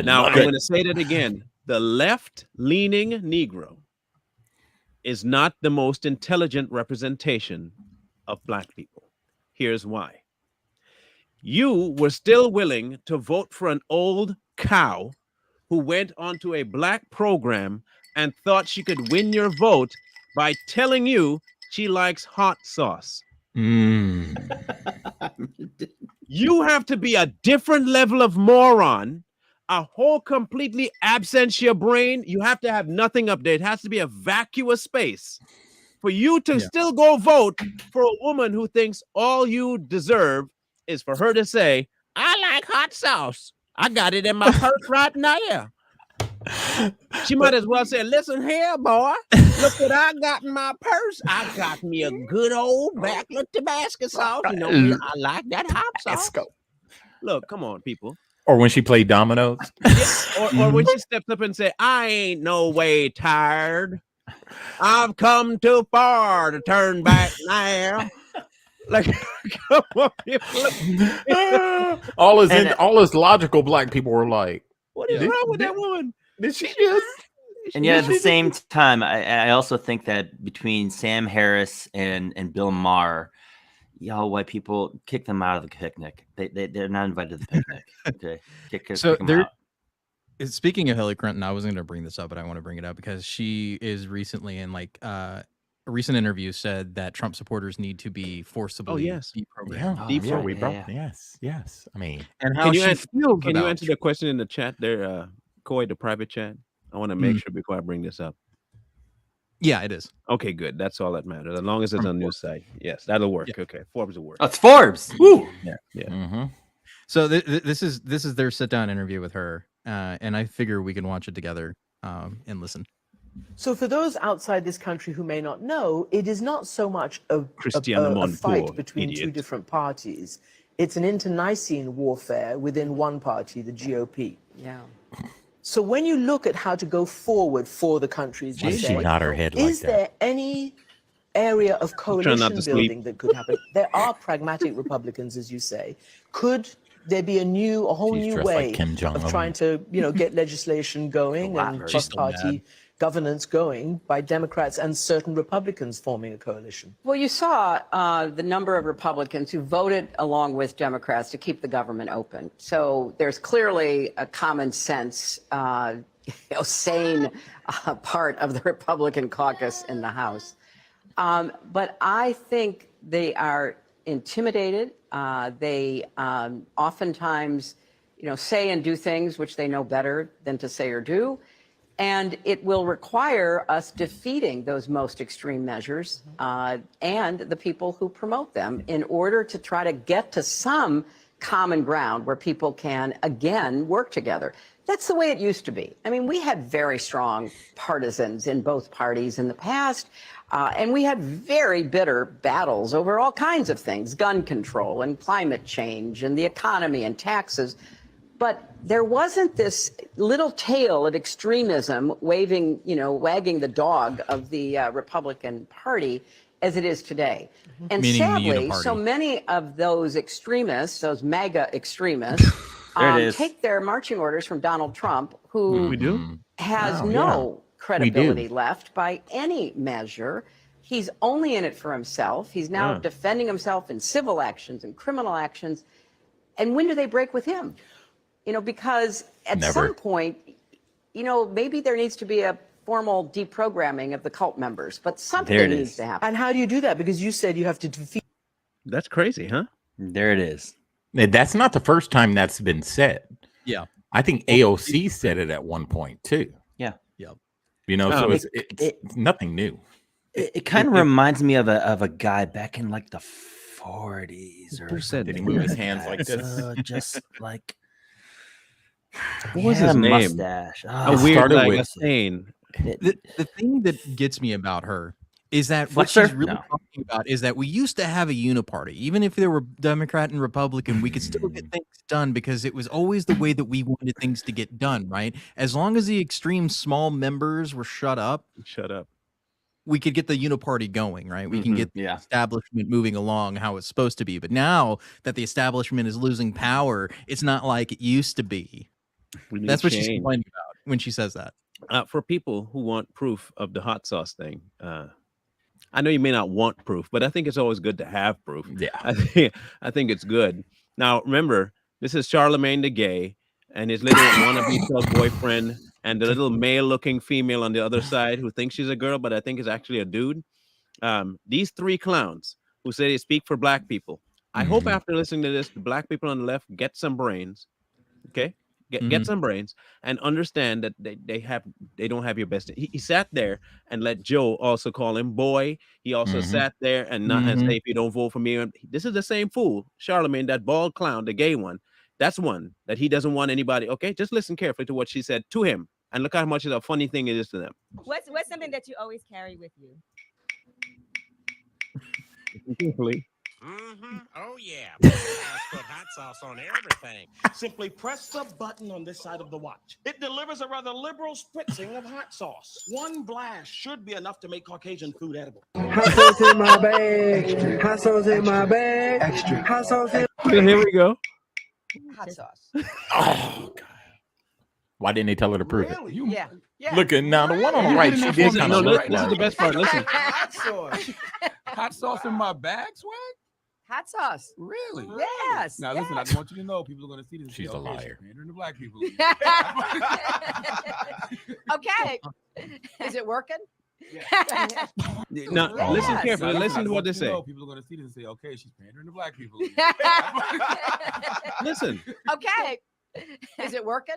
Now, I'm going to say that again. The left-leaning Negro is not the most intelligent representation of Black people. Here's why. You were still willing to vote for an old cow who went onto a Black program and thought she could win your vote by telling you she likes hot sauce. You have to be a different level of moron, a whole completely absentia brain. You have to have nothing up there. It has to be a vacuous space for you to still go vote for a woman who thinks all you deserve is for her to say, I like hot sauce. I got it in my purse right now. She might as well say, listen here, boy. Look what I got in my purse. I got me a good old backward Tabasco sauce. You know, I like that hot sauce. Look, come on, people. Or when she played dominoes. Or when she steps up and say, I ain't no way tired. I've come too far to turn back now. Like, come on, people. all his logical Black people were like, what is wrong with that woman? Did she just? And yet at the same time, I also think that between Sam Harris and Bill Maher, y'all white people, kick them out of the picnic. They're not invited to the picnic. Okay, kick them out. Speaking of Hillary Clinton, I wasn't going to bring this up, but I want to bring it up because she is recently in a recent interview said that Trump supporters need to be forcibly deprogrammed. Yes. I mean, and how she feels. Can you answer the question in the chat there, Coy, the private chat? I want to make sure before I bring this up. Yeah, it is. Okay, good. That's all that matters. As long as it's on news site. Yes, that'll work. Yeah. Okay, Forbes will work. Oh, it's Forbes. Woo. Yeah. So this is their sit down interview with her, and I figure we can watch it together and listen. So for those outside this country who may not know, it is not so much a fight between two different parties. It's an internecine warfare within one party, the GOP. Yeah. So when you look at how to go forward for the countries, is there any area of coalition building that could happen? There are pragmatic Republicans, as you say. Could there be a whole new way of trying to, get legislation going and cross-party governance going by Democrats and certain Republicans forming a coalition? Well, you saw the number of Republicans who voted along with Democrats to keep the government open. So there's clearly a common sense, sane part of the Republican caucus in the House. But I think they are intimidated. They oftentimes, say and do things which they know better than to say or do. And it will require us defeating those most extreme measures and the people who promote them in order to try to get to some common ground where people can, again, work together. That's the way it used to be. I mean, we had very strong partisans in both parties in the past, and we had very bitter battles over all kinds of things, gun control and climate change and the economy and taxes. But there wasn't this little tail of extremism wagging the dog of the Republican Party as it is today. And Meaning sadly, the so uniparty. many of those extremists, those MAGA extremists, There it is. take their marching orders from Donald Trump, who We do? has Wow, no credibility We do. left by any measure. He's only in it for himself. He's now Yeah. defending himself in civil actions and criminal actions. And when do they break with him? Because at Never. some point, maybe there needs to be a formal deprogramming of the cult members, but something There it needs is. to happen. And how do you do that? Because you said you have to defeat. That's crazy, huh? There it is. That's not the first time that's been said. Yeah. I think AOC said it at one point too. Yeah. Yep. So It- it's nothing new. It kind of reminds me of a guy back in like the 40s or Who said something. Did he move his like hands that. like this? Just like What was he had his a name? mustache. A Oh, weird, started like, with- a stain. The thing that gets me about her is that what she's Flexer? really No. talking about is that we used to have a uniparty. Even if there were Democrat and Republican, we could still get things done because it was always the way that we wanted things to get done, right? As long as the extreme small members were shut up, we could get the uniparty going, right? We can get the establishment moving along how it's supposed to be. But now that the establishment is losing power, it's not like it used to be. That's what she's change. complaining about when she says that. For people who want proof of the hot sauce thing, I know you may not want proof, but I think it's always good to have proof. Yeah. I think it's good. Now, remember, this is Charlemagne the Gay and his little wannabe boyfriend and the little male-looking female on the other side who thinks she's a girl, but I think is actually a dude. These three clowns who say they speak for black people. I hope after listening to this, the black people on the left get some brains. Okay? Get some brains and understand that they don't have your best. He sat there and let Joe also call him boy. He also sat there and say, if you don't vote for me, this is the same fool, Charlemagne, that bald clown, the gay one. That's one that he doesn't want anybody. Okay, just listen carefully to what she said to him, and look how much of a funny thing it is to them. What's something that you always carry with you? Carefully. Oh yeah, put hot sauce on everything. Simply press the button on this side of the watch. It delivers a rather liberal spritzing of hot sauce. One blast should be enough to make Caucasian food edible. Hot sauce in my bag. Hot sauce in my bag. Extra. Hot sauce in. Here we go. Hot sauce. Oh God! Why didn't they tell her to prove it? Yeah. Look at now the one on the right. She did kind of look this is the best part. Listen. Hot sauce. Hot sauce in my bag, swag? Hot sauce. Really? Yes. Now listen, I just want you to know people are going to see this. and She's say, a okay, liar. She's pandering to black people. Okay. Is it working? Now, listen carefully. Now, listen I to want what they you to say. know people are going to see this and say, okay, she's pandering to black people. Listen. Okay. Is it working?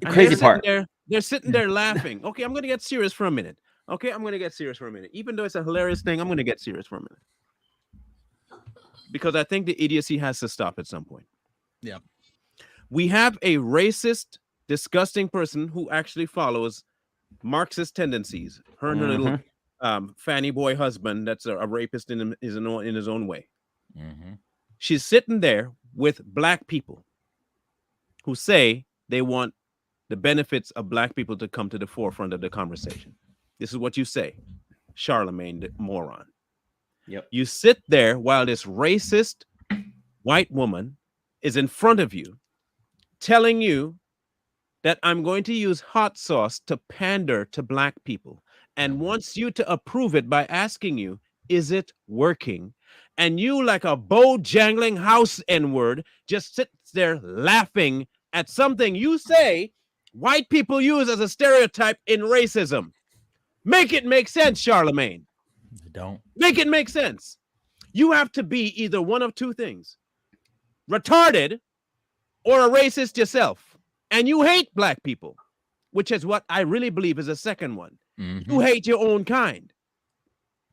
The crazy part. They're sitting there laughing. Okay, I'm going to get serious for a minute. Okay, I'm going to get serious for a minute. Even though it's a hilarious thing, I'm going to get serious for a minute. Because I think the idiocy has to stop at some point. Yeah. We have a racist, disgusting person who actually follows Marxist tendencies. Her and her little fanny boy husband that's a rapist in his own way. She's sitting there with black people who say they want the benefits of black people to come to the forefront of the conversation. This is what you say, Charlemagne, the moron. Yep. You sit there while this racist white woman is in front of you telling you that I'm going to use hot sauce to pander to black people and wants you to approve it by asking you, is it working? And you, like a bow-jangling house N-word, just sits there laughing at something you say white people use as a stereotype in racism. Make it make sense, Charlemagne. Don't. Make it make sense. You have to be either one of two things. Retarded or a racist yourself. And you hate black people, which is what I really believe is the second one. You hate your own kind.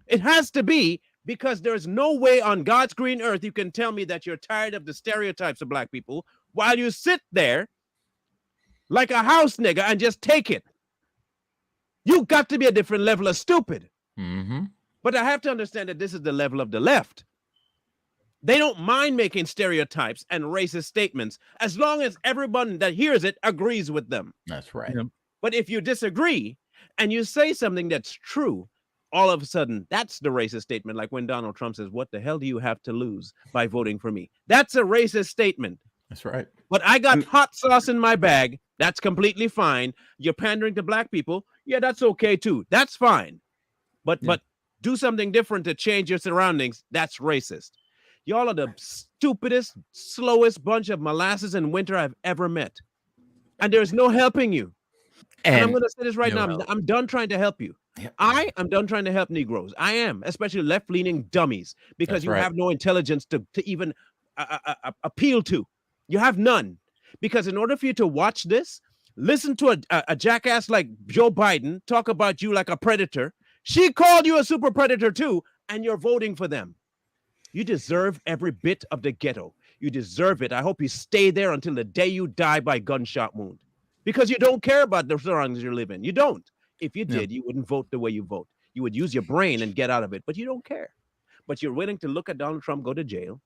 It has to be Because there's no way on God's green earth you can tell me that you're tired of the stereotypes of black people while you sit there like a house nigga and just take it. You got to be a different level of stupid. Mm-hmm. But I have to understand that this is the level of the left. They don't mind making stereotypes and racist statements as long as everyone that hears it agrees with them. That's right. Yeah. But if you disagree and you say something that's true, all of a sudden, that's the racist statement. Like when Donald Trump says, what the hell do you have to lose by voting for me? That's a racist statement. That's right. But I got hot sauce in my bag. That's completely fine. You're pandering to black people. Yeah, that's okay too. That's fine. But do something different to change your surroundings. That's racist. Y'all are the stupidest, slowest bunch of molasses in winter I've ever met. And there's no helping you. And I'm going to say this right now. I'm done trying to help you. Yep. I am done trying to help Negroes. I am, especially left-leaning dummies, because you have no intelligence to even appeal to. You have none. Because in order for you to watch this, listen to a jackass like Joe Biden talk about you like a predator. She called you a super predator too, and you're voting for them. You deserve every bit of the ghetto. You deserve it. I hope you stay there until the day you die by gunshot wound. Because you don't care about the surroundings you live in. You don't. If you did, you wouldn't vote the way you vote. You would use your brain and get out of it, but you don't care. But you're willing to look at Donald Trump go to jail,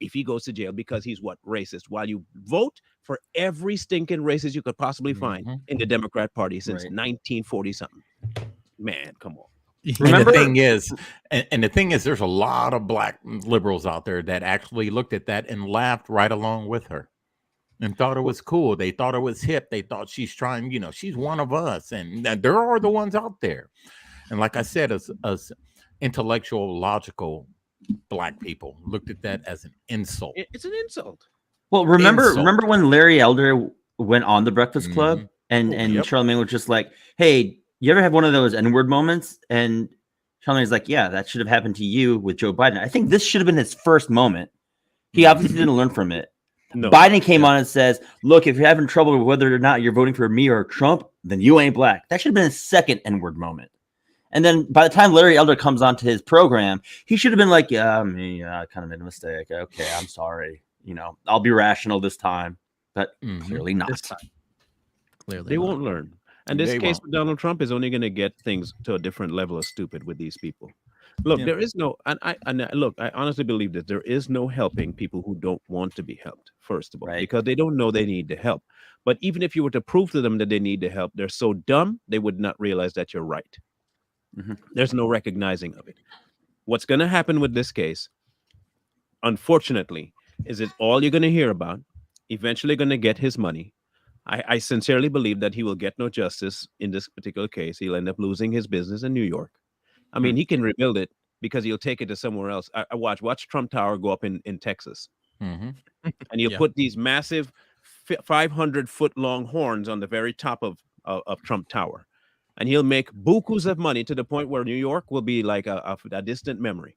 if he goes to jail, because he's what? Racist. While you vote for every stinking racist you could possibly find in the Democrat Party since 1940-something. Man, come on. Remember? And the thing is, there's a lot of black liberals out there that actually looked at that and laughed right along with her and thought it was cool. They thought it was hip. They thought she's trying, she's one of us. And there are the ones out there. And like I said, as intellectual, logical black people looked at that as an insult. It's an insult. Well, remember when Larry Elder went on the Breakfast Club and Charlamagne was just like, hey, you ever have one of those N-word moments? And Charlamagne's like, yeah, that should have happened to you with Joe Biden. I think this should have been his first moment. He obviously didn't learn from it. No. Biden came on and says, look, if you're having trouble with whether or not you're voting for me or Trump, then you ain't black. That should have been his second N-word moment. And then by the time Larry Elder comes onto his program, he should have been like, I kind of made a mistake. Okay, I'm sorry. I'll be rational this time. But clearly not. This time. Clearly they won't learn. And this case with Donald Trump is only going to get things to a different level of stupid with these people. Look, there is no, I honestly believe that there is no helping people who don't want to be helped, first of all, because they don't know they need the help. But even if you were to prove to them that they need the help, they're so dumb, they would not realize that you're right. There's no recognizing of it. What's going to happen with this case, unfortunately, is it all you're going to hear about, eventually going to get his money. I sincerely believe that he will get no justice in this particular case. He'll end up losing his business in New York. I mean, he can rebuild it because he'll take it to somewhere else. I watch Trump Tower go up in Texas. And he'll put these massive 500-foot long horns on the very top of Trump Tower. And he'll make bukus of money to the point where New York will be like a distant memory.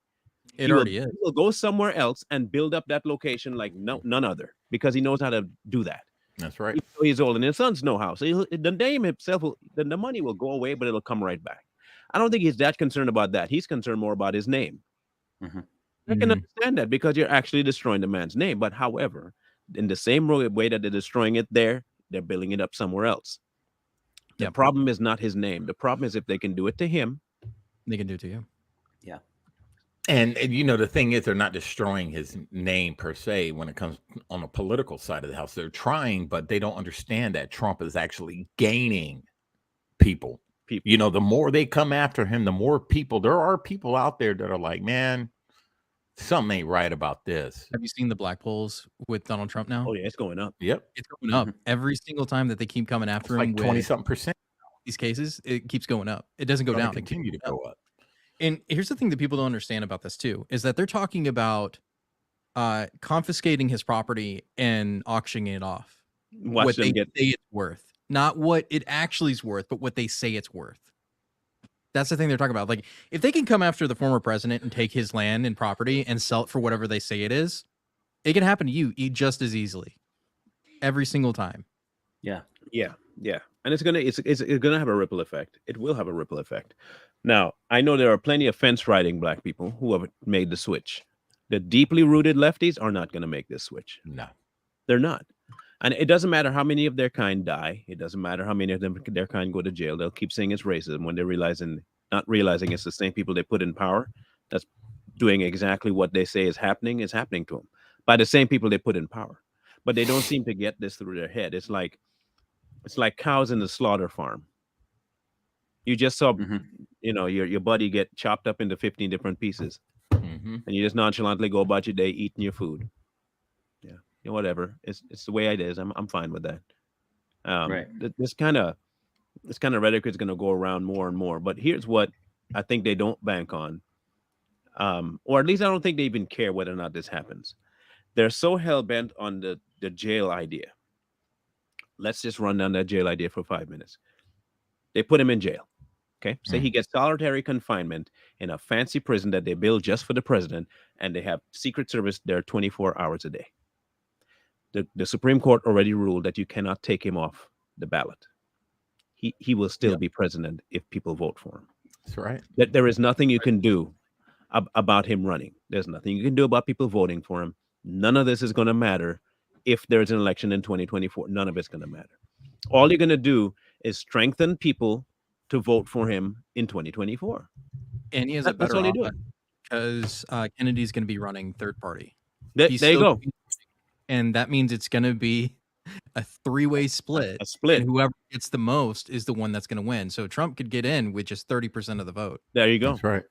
It already is. He'll go somewhere else and build up that location like none other, because he knows how to do that. That's right. He's old and his sons know how. So the name himself, the money will go away, but it'll come right back. I don't think he's that concerned about that. He's concerned more about his name. I can understand that, because you're actually destroying the man's name. But however, in the same way that they're destroying it there, they're building it up somewhere else. The problem is not his name. The problem is if they can do it to him, they can do it to you. Yeah. And the thing is, they're not destroying his name per se when it comes on the political side of the house. They're trying, but they don't understand that Trump is actually gaining people. The more they come after him, the more people. There are people out there that are like, man, something ain't right about this. Have you seen the black polls with Donald Trump now? Oh yeah, it's going up. Yep, it's going up every single time that they keep coming after him. Like 20-something%. These cases, it keeps going up. It doesn't go down. It continue to go up. And here's the thing that people don't understand about this too, is that they're talking about confiscating his property and auctioning it off. What they say it's worth. Not what it actually is worth, but what they say it's worth. That's the thing they're talking about. Like, if they can come after the former president and take his land and property and sell it for whatever they say it is, it can happen to you just as easily. Every single time. Yeah. And it's gonna have a ripple effect. It will have a ripple effect. Now, I know there are plenty of fence-riding black people who have made the switch. The deeply rooted lefties are not going to make this switch. No, they're not. And it doesn't matter how many of their kind die. It doesn't matter how many of their kind go to jail. They'll keep saying it's racism when they're not realizing it's the same people they put in power that's doing exactly what they say is happening to them by the same people they put in power. But they don't seem to get this through their head. It's like cows in the slaughter farm. You just saw, your buddy get chopped up into 15 different pieces, and you just nonchalantly go about your day eating your food. Yeah, whatever. It's the way it is. I'm fine with that. Right. This kind of rhetoric is going to go around more and more. But here's what I think they don't bank on, or at least I don't think they even care whether or not this happens. They're so hell bent on the jail idea. Let's just run down that jail idea for 5 minutes. They put him in jail. Okay, say he gets solitary confinement in a fancy prison that they build just for the president, and they have Secret Service there 24 hours a day. The Supreme Court already ruled that you cannot take him off the ballot. He will still be president if people vote for him. That's right. That there is nothing you can do about him running. There's nothing you can do about people voting for him. None of this is going to matter if there's an election in 2024. None of it's going to matter. All you're going to do is strengthen people to vote for him in 2024. And he has a better option because Kennedy's going to be running third party. There you go. And that means it's going to be a three-way split. A split. And whoever gets the most is the one that's going to win. So Trump could get in with just 30% of the vote. There you go. That's right.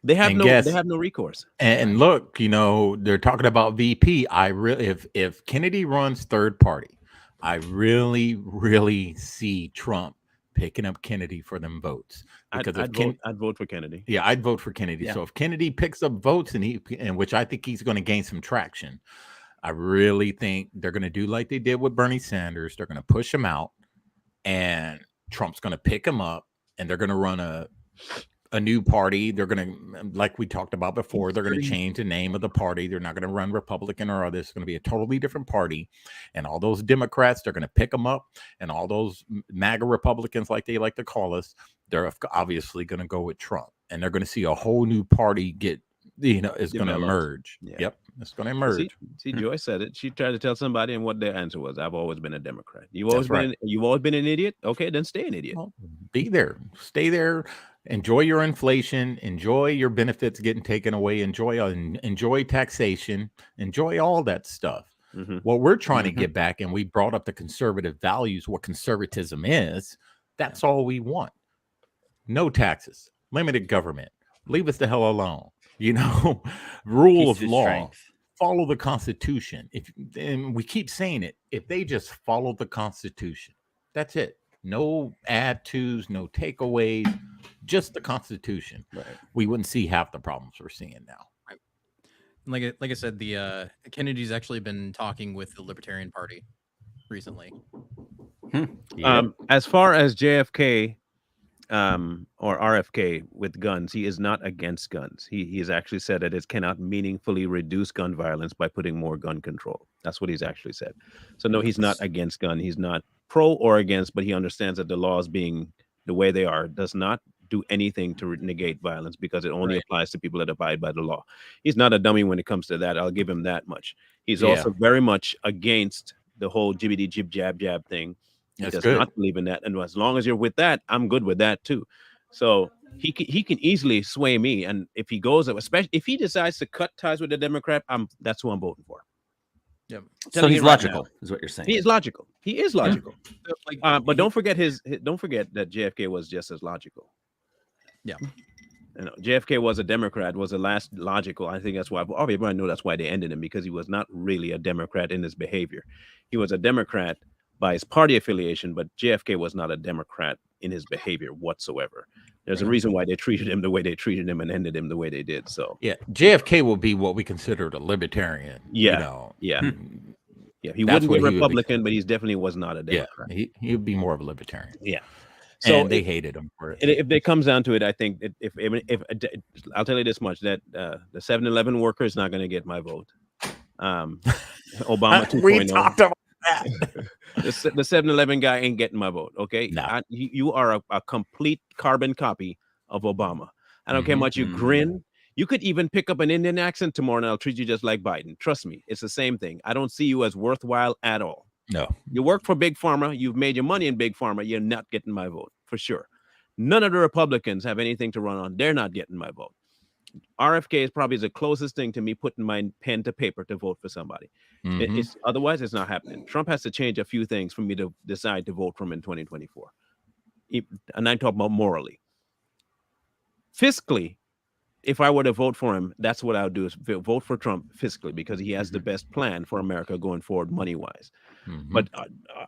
They have no recourse. And look, they're talking about VP. If Kennedy runs third party, I really, really see Trump picking up Kennedy for them votes. Because I'd vote for Kennedy. Yeah, I'd vote for Kennedy. Yeah. So if Kennedy picks up votes and which I think he's going to gain some traction, I really think they're going to do like they did with Bernie Sanders. They're going to push him out, and Trump's going to pick him up, and they're going to run a new party. They're going to, like we talked about before, they're going to change the name of the party. They're not going to run Republican or other. It's going to be a totally different party. And all those Democrats, they're going to pick them up. And all those MAGA Republicans, like they like to call us, they're obviously going to go with Trump. And they're going to see a whole new party is going to emerge. Yeah. Yep. It's going to emerge. See, Joyce said it. She tried to tell somebody, and what their answer was, I've always been a Democrat. You've always been an idiot? Okay, then stay an idiot. Well, be there. Stay there. Enjoy your inflation. Enjoy your benefits getting taken away. Enjoy taxation. Enjoy all that stuff. What we're trying to get back, and we brought up the conservative values, what conservatism is, that's all we want. No taxes. Limited government. Leave us the hell alone. Rule of law. Strength. Follow the Constitution. And we keep saying it, if they just follow the Constitution, that's it. No add tos, no takeaways, just the Constitution. Right. We wouldn't see half the problems we're seeing now. Right. Like I said, the Kennedy's actually been talking with the Libertarian Party recently. As far as JFK or RFK with guns, he is not against guns. He has actually said that it cannot meaningfully reduce gun violence by putting more gun control. That's what he's actually said. So no, he's not against gun. He's not pro or against, but he understands that the laws being the way they are does not do anything to negate violence because it only applies to people that abide by the law. He's not a dummy when it comes to that. I'll give him that much. He's also very much against the whole jibbity jib jab jab thing. He does not believe in that. And as long as you're with that, I'm good with that too. So he can easily sway me. And if he goes, especially if he decides to cut ties with the Democrat, that's who I'm voting for. Yeah. So he's logical, is what you're saying. He is logical. He is logical. But don't forget that JFK was just as logical. Yeah. JFK was a Democrat, was the last logical. I think that's why everybody knew that's why they ended him, because he was not really a Democrat in his behavior. He was a Democrat by his party affiliation, but JFK was not a Democrat in his behavior whatsoever. There's a reason why they treated him the way they treated him and ended him the way they did. So yeah, JFK will be what we considered a libertarian. He wouldn't be a Republican, but he definitely was not a Democrat. Yeah, he would be more of a libertarian. Yeah. So they hated him for it. If it comes down to it, I think if I'll tell you this much, that the 7-Eleven worker is not going to get my vote. Obama 2.0. We talked about that. that. The 7-Eleven guy ain't getting my vote. Okay, no. You are a complete carbon copy of Obama. I don't care how much you grin. You could even pick up an Indian accent tomorrow, and I'll treat you just like Biden. Trust me, it's the same thing. I don't see you as worthwhile at all. No. You work for Big Pharma. You've made your money in Big Pharma. You're not getting my vote for sure. None of the Republicans have anything to run on. They're not getting my vote. RFK is probably the closest thing to me putting my pen to paper to vote for somebody. Otherwise, it's not happening. Trump has to change a few things for me to decide to vote for him in 2024. And I'm talking about morally. Fiscally, if I were to vote for him, that's what I would do, is vote for Trump fiscally, because he has the best plan for America going forward money-wise. But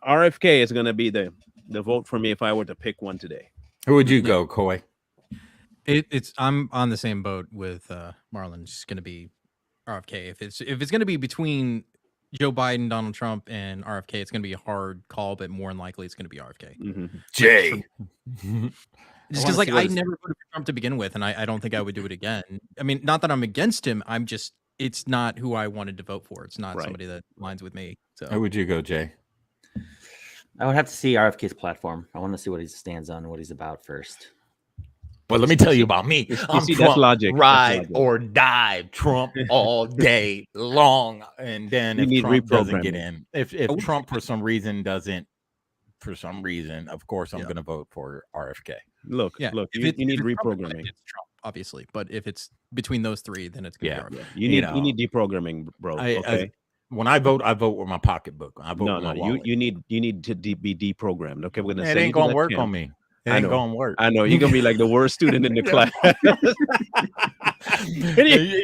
RFK is going to be the vote for me if I were to pick one today. Who would you go, Coy? I'm on the same boat with Marlon. It's going to be RFK. If it's going to be between Joe Biden, Donald Trump, and RFK, it's going to be a hard call, but more than likely it's going to be RFK. Jay. Just because, like, I never voted for Trump to begin with, and I don't think I would do it again. I mean, not that I'm against him. It's not who I wanted to vote for. It's not somebody that aligns with me. So, who would you go, Jay? I would have to see RFK's platform. I want to see what he stands on, what he's about first. Well, let me tell you about me. I'm see, Trump, that's logic. ride or die, Trump all day long. And then if Trump doesn't get in, if Trump for some reason, of course, I'm going to vote for RFK. Look, you need reprogramming. It's Trump, obviously, but if it's between those three, then it's going to be RFK. You need deprogramming, bro. Okay. When I vote with my pocketbook. I vote with my wallet. You need to be deprogrammed. Okay, we're gonna it ain't gonna work on me. It ain't gonna work. I know you're gonna be like the worst student in the class.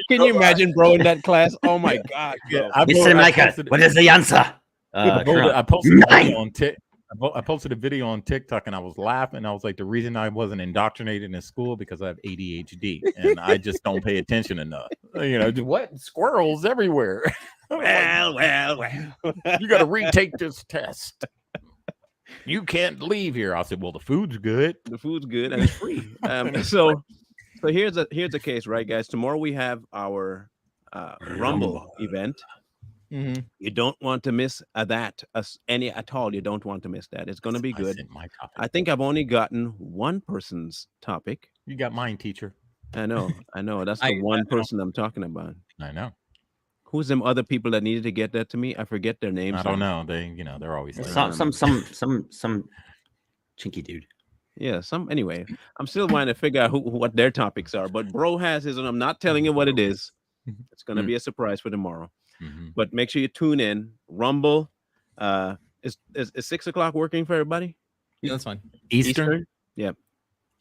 Can you imagine, bro, in that class? Oh my God, Mr. Micah, what is the answer? I posted a video on I posted a video on TikTok and I was laughing. I was like, the reason I wasn't indoctrinated in school because I have ADHD and I just don't pay attention enough. What? Squirrels everywhere. Well. You got to retake this test. You can't leave here. I said, well, the food's good. The food's good and it's free. So here's a case, right, guys? Tomorrow we have our Rumble event. You don't want to miss that any at all. You don't want to miss that. It's going to be good. I think I've only gotten one person's topic. You got mine, teacher. I know. That's the one person I'm talking about. I know. Who's them other people that needed to get that to me? I forget their names. I don't know. They're always some chinky dude. Yeah, anyway. I'm still trying to figure out what their topics are. But bro has his, and I'm not telling you what it is. It's going to be a surprise for tomorrow. But make sure you tune in. Rumble. Is 6 o'clock working for everybody? Yeah, that's fine. Eastern? Yep.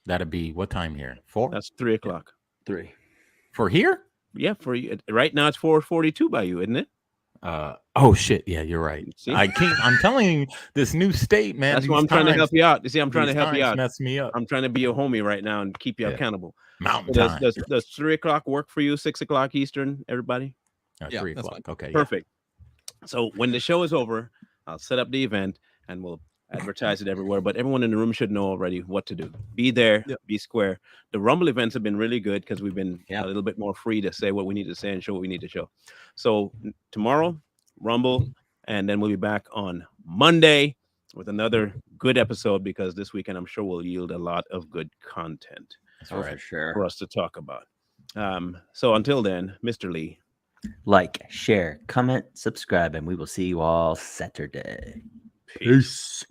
That'd be what time here? 4? That's 3 o'clock. 3. For here? Yeah, for you. Right now it's 4:42 by you, isn't it? Oh shit. Yeah, you're right. See? I'm telling you, this new state, man. That's why I'm trying to help you out. You see, I'm trying to help you out. Mess me up. I'm trying to be your homie right now and keep you accountable. Mountain time. Does 3 o'clock work for you? 6 o'clock Eastern, everybody? 3 o'clock. Okay. Perfect. So when the show is over, I'll set up the event and we'll advertise it everywhere. But everyone in the room should know already what to do. Be there, be square. The Rumble events have been really good because we've been a little bit more free to say what we need to say and show what we need to show. So tomorrow, Rumble, and then we'll be back on Monday with another good episode because this weekend I'm sure will yield a lot of good content. For sure. For us to talk about. So until then, Mr. Lee. Like, share, comment, subscribe, and we will see you all Saturday. Peace.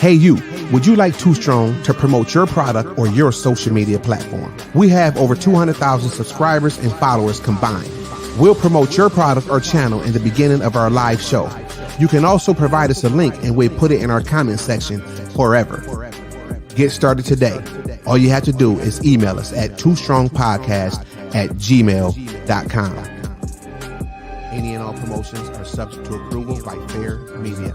Hey, you. Would you like Too Strong to promote your product or your social media platform? We have over 200,000 subscribers and followers combined. We'll promote your product or channel in the beginning of our live show. You can also provide us a link and we'll put it in our comment section forever. Get started today. All you have to do is email us at toostrongpodcast@gmail.com. Any and all promotions are subject to approval by Fair Media.